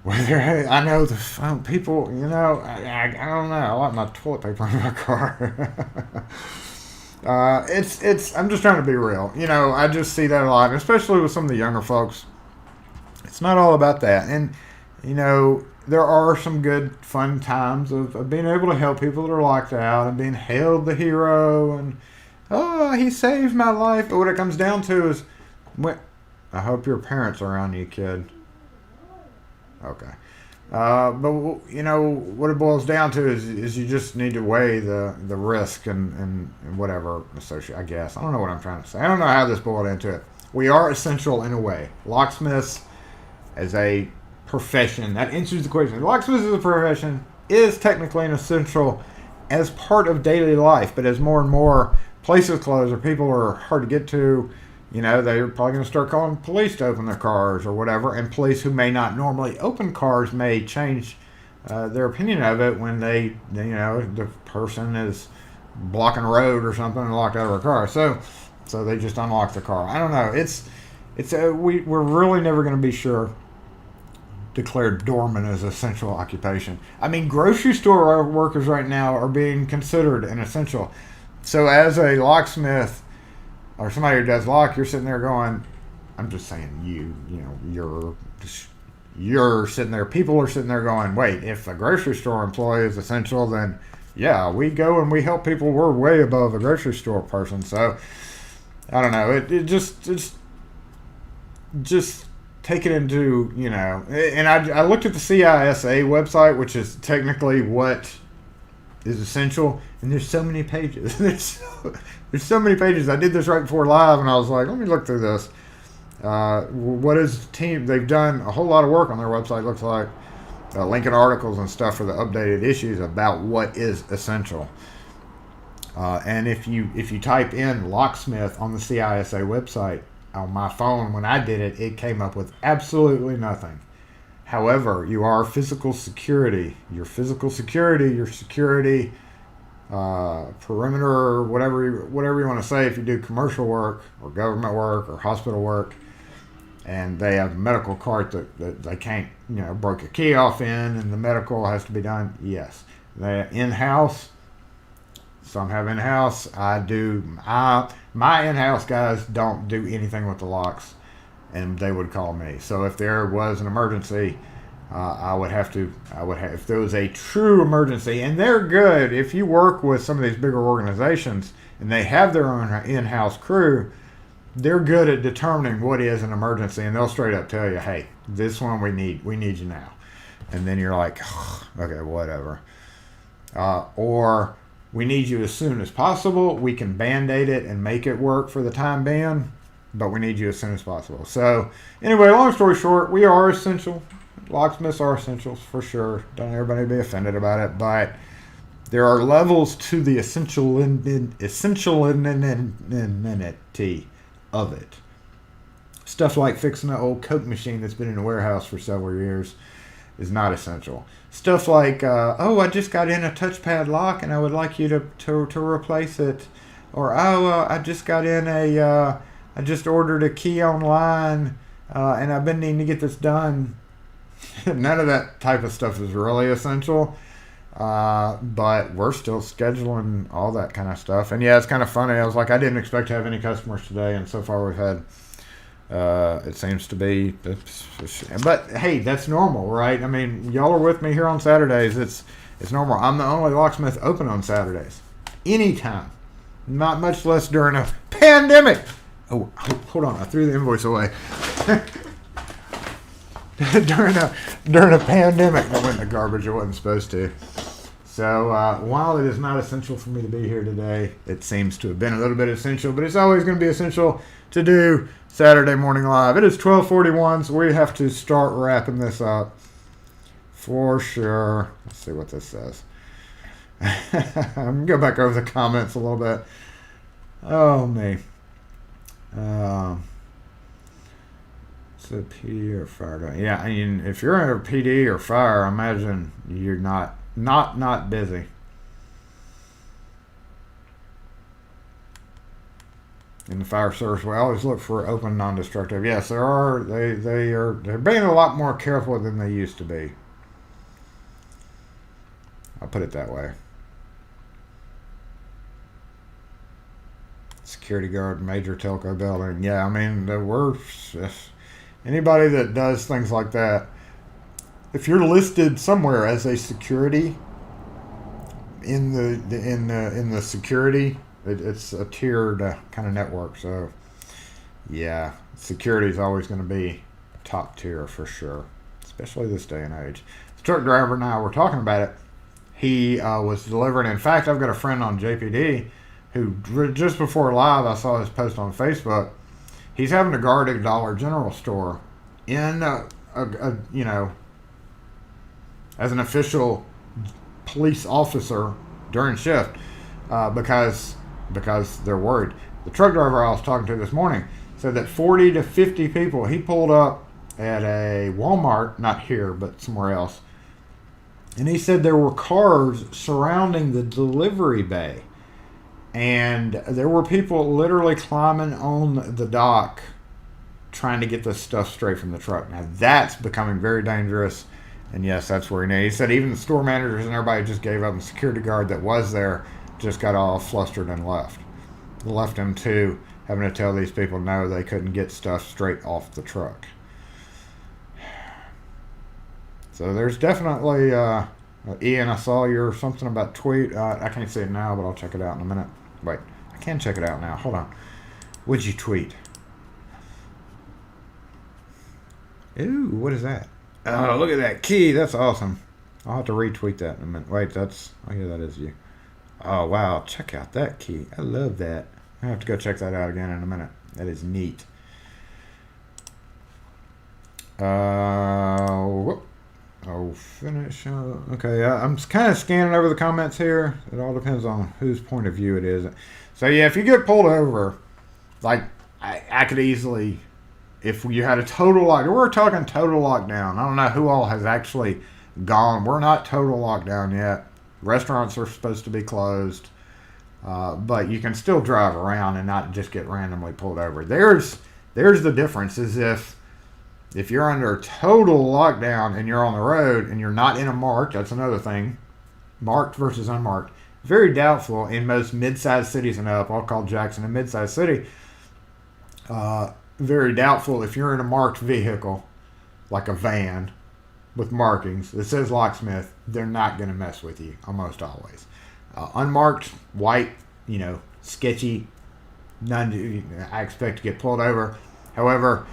whether I know the people, I don't know. I like my toilet paper in my car. I'm just trying to be real. I just see that a lot, especially with some of the younger folks. It's not all about that. And, there are some good, fun times of being able to help people that are locked out and being hailed the hero and, oh, he saved my life. But what it comes down to is, I hope your parents are around you, kid. Okay. But what it boils down to is you just need to weigh the risk and whatever associate. I guess I don't know what I'm trying to say. I don't know how this boiled into it. We are essential in a way. Locksmiths as a profession, that answers the question. Locksmiths as a profession is technically an essential as part of daily life, but as more and more places close or people are hard to get to, they're probably going to start calling police to open their cars or whatever, and police who may not normally open cars may change their opinion of it when the person is blocking a road or something and locked out of a car. So they just unlock the car. I don't know. We're really never going to be sure. Declared dormant as essential occupation. I mean, grocery store workers right now are being considered an essential. So as a locksmith or somebody who does lock, you're sitting there going, I'm just saying you're sitting there, people are sitting there going, wait, if a grocery store employee is essential, then yeah, we go and we help people. We're way above a grocery store person. So I don't know. It just take it into, and I looked at the CISA website, which is technically what is essential, and there's so many pages. There's so many pages. I did this right before live, and I was like, let me look through this. What is the team? They've done a whole lot of work on their website, looks like, linking articles and stuff for the updated issues about what is essential. And if you type in locksmith on the CISA website, on my phone, when I did it, it came up with absolutely nothing. However, you are physical security. Your physical security, your security perimeter, whatever you want to say. If you do commercial work or government work or hospital work, and they have a medical cart that they can't, break a key off in, and the medical has to be done. Yes, they in-house. Some have in-house. I do. My in-house guys don't do anything with the locks, and they would call me. So if there was an emergency, I would have. If there was a true emergency, and they're good. If you work with some of these bigger organizations and they have their own in-house crew, they're good at determining what is an emergency, and they'll straight up tell you, "Hey, this one we need you now," and then you're like, "Okay, whatever," or "We need you as soon as possible. We can band-aid it and make it work for the time being, but we need you as soon as possible." So anyway, long story short, we are essential. Locksmiths are essentials for sure. Don't everybody be offended about it, but there are levels to the essentiality of it. Stuff like fixing an old Coke machine that's been in a warehouse for several years is not essential. Stuff like, I just got in a touchpad lock and I would like you to replace it. Or, I just got in I just ordered a key online and I've been needing to get this done. None of that type of stuff is really essential. But we're still scheduling all that kind of stuff. And yeah, it's kind of funny. I was like, I didn't expect to have any customers today. And so far we've had, it seems to be, but hey, that's normal, right? I mean, y'all are with me here on Saturdays. It's normal. I'm the only locksmith open on Saturdays. Anytime. Not much less during a pandemic. Oh, hold on. I threw the invoice away. during a pandemic that went in the garbage. It wasn't supposed to. So while it is not essential for me to be here today, it seems to have been a little bit essential, but it's always going to be essential to do Saturday Morning Live. It is 12:41, so we have to start wrapping this up for sure. Let's see what this says. I'm going to go back over the comments a little bit. Oh, me. So PD or fire? Yeah, I mean, if you're in a PD or fire, I imagine you're not busy. In the fire service, we always look for open, non-destructive. Yes, there are. They're being a lot more careful than they used to be. I'll put it that way. Security guard, major telco building. Yeah, I mean, anybody that does things like that, if you're listed somewhere as a security in the security, it's a tiered kind of network. So yeah, security is always going to be top tier for sure, especially this day and age. The truck driver and I were talking about it. He was delivering. In fact, I've got a friend on JPD who just before live, I saw his post on Facebook. He's having to guard a Dollar General store in as an official police officer during shift because they're worried. The truck driver I was talking to this morning said that 40 to 50 people, he pulled up at a Walmart, not here, but somewhere else, and he said there were cars surrounding the delivery bay, and there were people literally climbing on the dock trying to get this stuff straight from the truck. Now that's becoming very dangerous, and yes, that's where he said even the store managers and everybody just gave up, and the security guard that was there just got all flustered and left him to having to tell these people no, they couldn't get stuff straight off the truck. So there's definitely Ian, I saw your something about tweet. I can't see it now, but I'll check it out in a minute. Wait, I can check it out now. Hold on. What'd you tweet? Ooh, what is that? Oh, look at that key. That's awesome. I'll have to retweet that in a minute. Wait, yeah, that is you. Oh, wow. Check out that key. I love that. I have to go check that out again in a minute. That is neat. Finish. Okay, I'm kind of scanning over the comments here. It all depends on whose point of view it is. So, yeah, if you get pulled over, like, I could easily, if you had a total lockdown, we're talking total lockdown. I don't know who all has actually gone. We're not total lockdown yet. Restaurants are supposed to be closed, but you can still drive around and not just get randomly pulled over. There's the difference is if you're under total lockdown and you're on the road and you're not in a marked, that's another thing, marked versus unmarked. Very doubtful in most mid-sized cities and up. I'll call Jackson a mid-sized city. Very doubtful if you're in a marked vehicle, like a van with markings that says locksmith, they're not going to mess with you almost always. Unmarked, white, sketchy, none. I expect to get pulled over. However,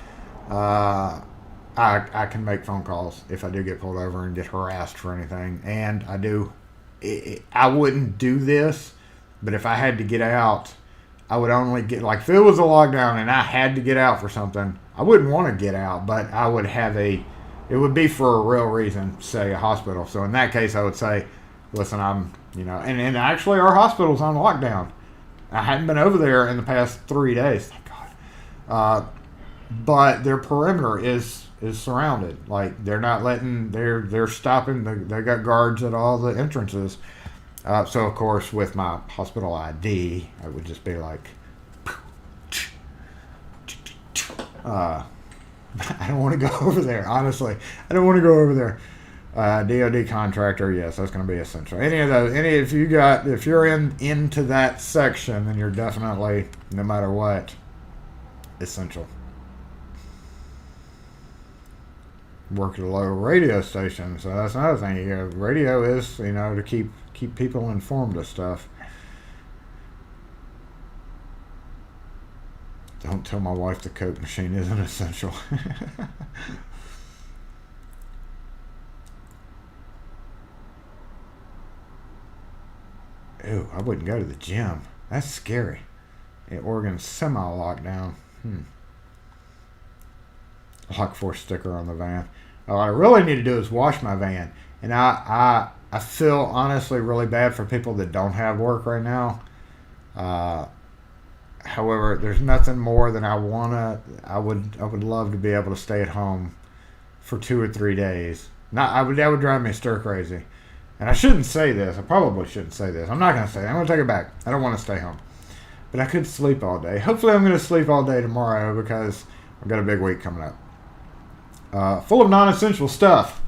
I can make phone calls if I do get pulled over and get harassed for anything, and I do. I wouldn't do this, but if I had to get out, I would only get, like, if it was a lockdown and I had to get out for something, I wouldn't want to get out, but I would have it would be for a real reason, say a hospital. So in that case, I would say, listen, and actually our hospital's on lockdown. I hadn't been over there in the past 3 days, thank God. But their perimeter is surrounded. Like, they're not letting, they're stopping, they got guards at all the entrances. So of course with my hospital ID, I would just be like, I don't want to go over there, honestly. I don't want to go over there. DOD contractor, yes, that's going to be essential. If you're into that section, then you're definitely, no matter what, essential. Work at a local radio station, so that's another thing. Radio is, to keep people informed of stuff. Don't tell my wife the Coke machine isn't essential. Ew, I wouldn't go to the gym. That's scary. Oregon's semi-lockdown. Lock force sticker on the van. What I really need to do is wash my van. And I feel honestly really bad for people that don't have work right now. However, there's nothing more than I would love to be able to stay at home for 2 or 3 days. That would drive me stir crazy. And I shouldn't say this. I probably shouldn't say this. I'm not going to say it. I'm going to take it back. I don't want to stay home. But I could sleep all day. Hopefully I'm going to sleep all day tomorrow because I've got a big week coming up. Full of non-essential stuff.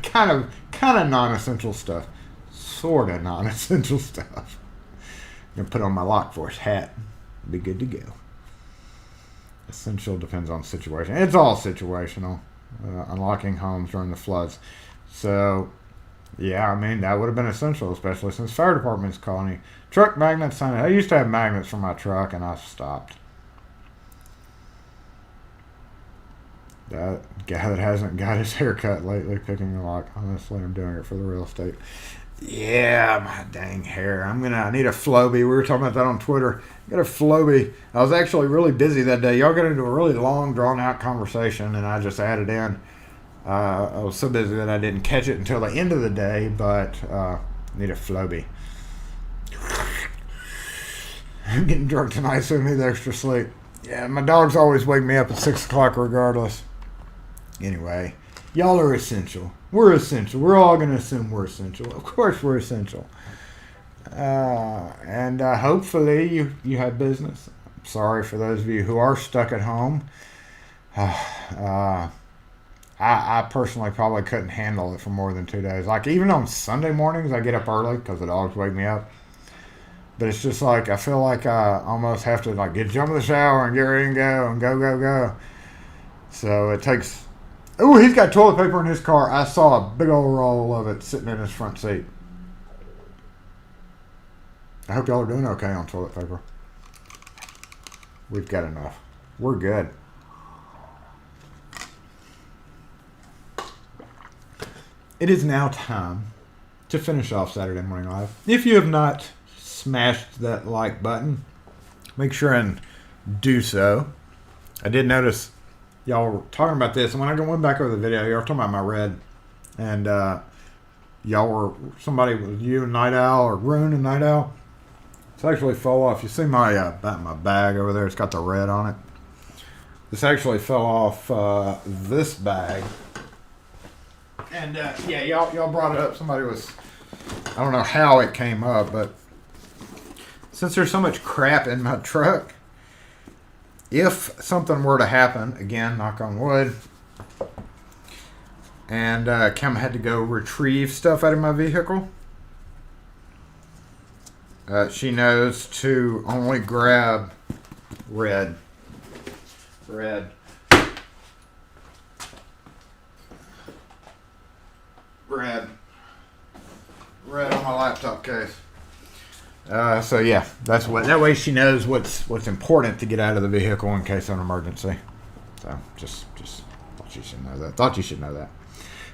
kind of non-essential stuff. Sort of non-essential stuff. I'm going to put on my lock force hat. Be good to go. Essential depends on situation. It's all situational. Unlocking homes during the floods. So, yeah, that would have been essential, especially since fire department's calling you. Truck magnets. I used to have magnets for my truck, and I stopped. That guy that hasn't got his hair cut lately picking the lock. Honestly, I'm doing it for the real estate. Yeah, my dang hair. I need a Flowbee. We were talking about that on Twitter. Got a Flowbee. I was actually really busy that day. Y'all got into a really long, drawn-out conversation, and I just added in. I was so busy that I didn't catch it until the end of the day, but need a Flowbee. I'm getting drunk tonight, so I need extra sleep. Yeah, my dogs always wake me up at 6 o'clock regardless. Anyway, y'all are essential. We're essential. We're all going to assume we're essential. Of course we're essential. And hopefully you have business. I'm sorry for those of you who are stuck at home. I personally probably couldn't handle it for more than 2 days. Like, even on Sunday mornings, I get up early because the dogs wake me up. But it's just like, I feel like I almost have to jump in the shower and get ready and go. So it takes... Oh, he's got toilet paper in his car. I saw a big old roll of it sitting in his front seat. I hope y'all are doing okay on toilet paper. We've got enough. We're good. It is now time to finish off Saturday Morning Live. If you have not smashed that like button, make sure and do so. I did notice y'all were talking about this, and when I went back over the video, y'all were talking about my red, and somebody was you and Night Owl, or Rune and Night Owl. It's actually fell off. You see my bag over there? It's got the red on it. This actually fell off this bag, and y'all brought it up. Somebody was I don't know how it came up, but since there's so much crap in my truck, if something were to happen, again, knock on wood, and Kim had to go retrieve stuff out of my vehicle, she knows to only grab red. Red on my laptop case. So yeah, that's what. That way she knows what's important to get out of the vehicle in case of an emergency. So just thought you should know that.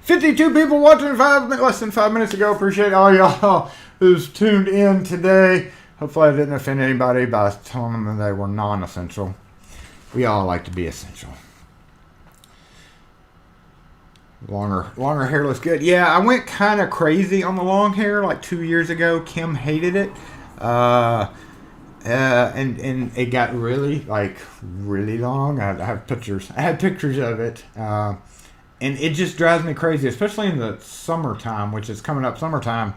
52 people watching less than 5 minutes ago. Appreciate all y'all who's tuned in today. Hopefully I didn't offend anybody by telling them that they were non-essential. We all like to be essential. Longer hair looks good. Yeah, I went kind of crazy on the long hair like 2 years ago. Kim hated it. And it got really long. I have pictures. I had pictures of it. And it just drives me crazy, especially in the summertime, which is coming up summertime.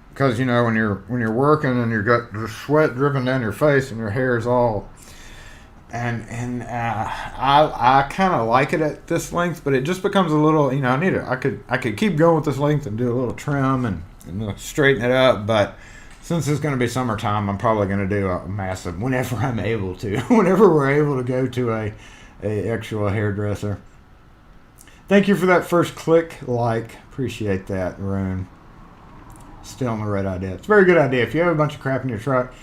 Because, you know, when you're working and you've got the sweat dripping down your face and your hair is all... And I kind of like it at this length, but it just becomes a little, you know, I could keep going with this length and do a little trim and straighten it up, but since it's going to be summertime, I'm probably going to do a massive, whenever I'm able to, whenever we're able to go to a actual hairdresser. Thank you for that first click, appreciate that, Rune. Still on the right idea. It's a very good idea. If you have a bunch of crap in your truck,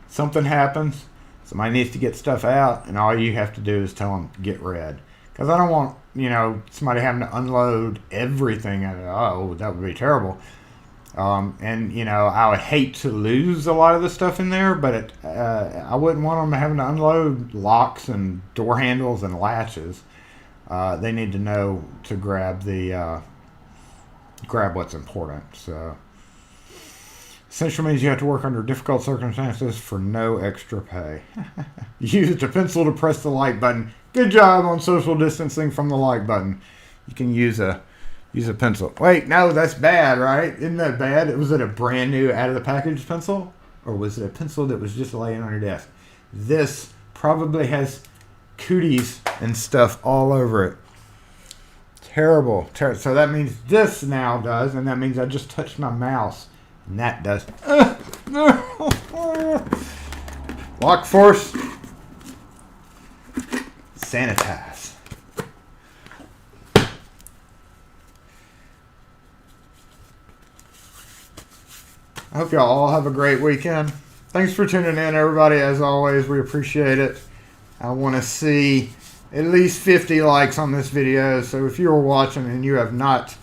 something happens, somebody needs to get stuff out, and all you have to do is tell them, get red. Because I don't want, you know, somebody having to unload everything. Oh, that would be terrible. And, you know, I would hate to lose a lot of the stuff in there, but I wouldn't want them having to unload locks and door handles and latches. They need to know to grab what's important. So, essential means you have to work under difficult circumstances for no extra pay. Use a pencil to press the like button. Good job on social distancing from the like button. You can use a pencil. Wait, no, that's bad, right? Isn't that bad? Was it a brand new out of the package pencil? Or was it a pencil that was just laying on your desk? This probably has cooties and stuff all over it. Terrible. So that means this now does, and that means I just touched my mouse. And that does. Lock force. Sanitize. I hope y'all all have a great weekend. Thanks for tuning in, everybody. As always, we appreciate it. I want to see at least 50 likes on this video. So if you're watching and you have not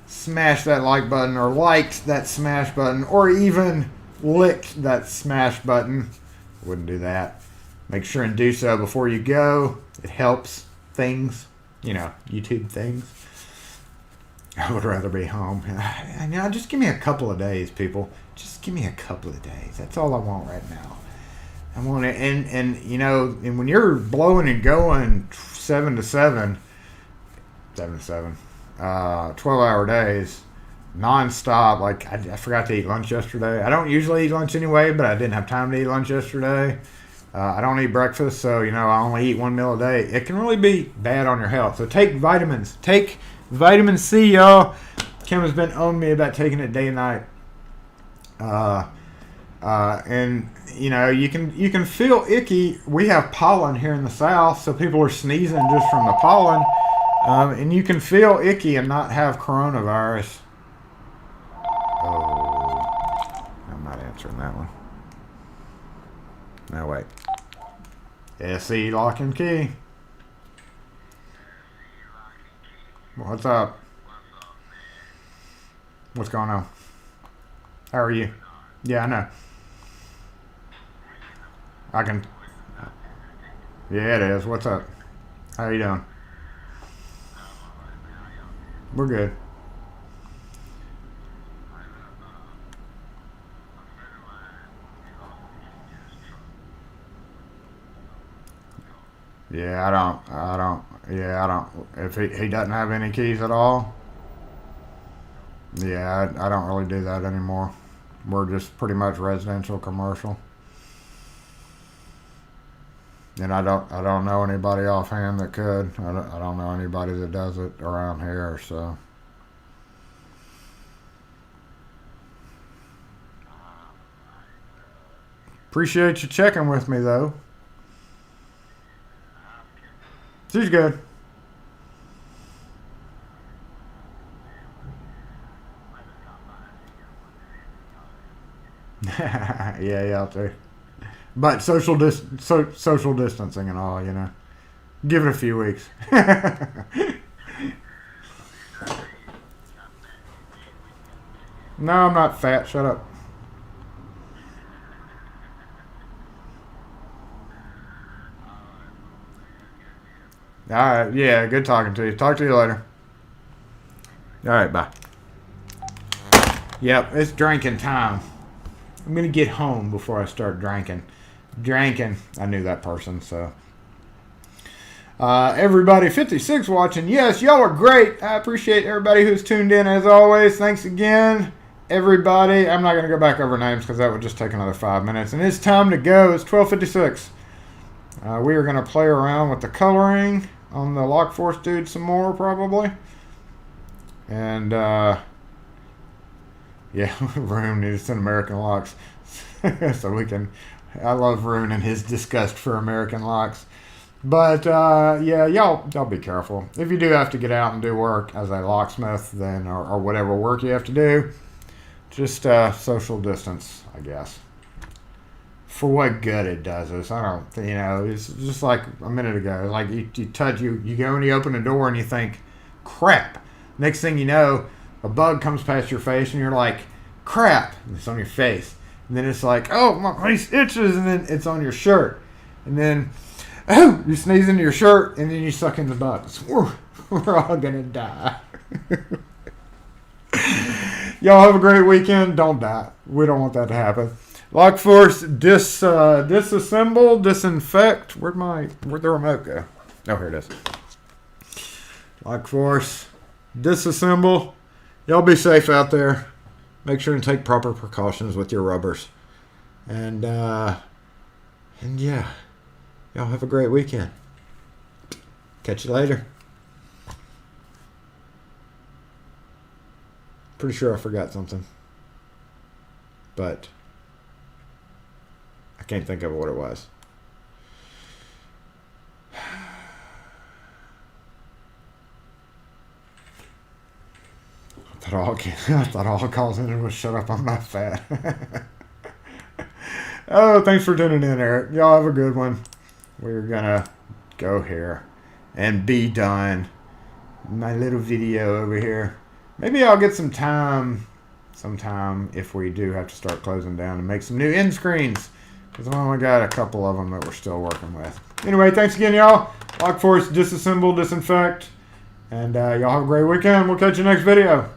smash that like button or liked that smash button or even licked that smash button, wouldn't do that. Make sure and do so before you go. It helps things, you know, YouTube things. I would rather be home. Just give me a couple of days, people. Just give me a couple of days. That's all I want right now. I want it, and you know, and when you're blowing and going 7 to 7, 12-hour days, non-stop. Like, I forgot to eat lunch yesterday. I don't usually eat lunch anyway, but I didn't have time to eat lunch yesterday. I don't eat breakfast, so, you know, I only eat one meal a day. It can really be bad on your health. So take vitamins. Take vitamin C, y'all. Kim has been on me about taking it day and night. And, you know, you can feel icky. We have pollen here in the South, so people are sneezing just from the pollen. And you can feel icky and not have coronavirus. Oh, I'm not answering that one. No, wait. SE lock and key. What's up? What's going on? How are you? Yeah, I know. I can. Yeah, it is. What's up? How are you doing? We're good. Yeah, I don't. If he doesn't have any keys at all. Yeah, I don't really do that anymore. We're just pretty much residential commercial. And I don't know anybody offhand that could. I don't know anybody that does it around here, so. Appreciate you checking with me, though. She's good. Yeah, out there. But social distancing and all, you know. Give it a few weeks. No, I'm not fat. Shut up. All right. Yeah, good talking to you. Talk to you later. All right, bye. Yep, it's drinking time. I'm going to get home before I start drinking. I knew that person, so. Everybody, 56 watching. Yes, y'all are great. I appreciate everybody who's tuned in as always. Thanks again, everybody. I'm not going to go back over names because that would just take another 5 minutes. And it's time to go. It's 12:56. We are going to play around with the coloring on the Lock Force dude some more, probably. And, yeah, Rune needs some American locks. So we can. I love Rune and his disgust for American locks. But, yeah, y'all be careful. If you do have to get out and do work as a locksmith, then, or whatever work you have to do, just social distance, I guess. For what good it does us, I don't, you know, it's just like a minute ago. Like you go and you open the door and you think, crap. Next thing you know, a bug comes past your face and you're like, crap. And it's on your face. And then it's like, oh, my face itches. And then it's on your shirt. And then, oh, you sneeze into your shirt and then you suck in the bugs. We're all going to die. Y'all have a great weekend. Don't die. We don't want that to happen. Lock Force, disassemble, disinfect. Where'd the remote go? Oh, here it is. Lock Force, disassemble. Y'all be safe out there. Make sure and take proper precautions with your rubbers. And yeah, y'all have a great weekend. Catch you later. Pretty sure I forgot something. But I can't think of what it was. I thought all calls in was shut up, I'm not fat. Oh, thanks for tuning in, Eric. Y'all have a good one. We're gonna go here and be done. My little video over here. Maybe I'll get some time sometime if we do have to start closing down and make some new end screens. Because I've only got a couple of them that we're still working with. Anyway, thanks again, y'all. Lock Force, disassemble, disinfect. And y'all have a great weekend. We'll catch you next video.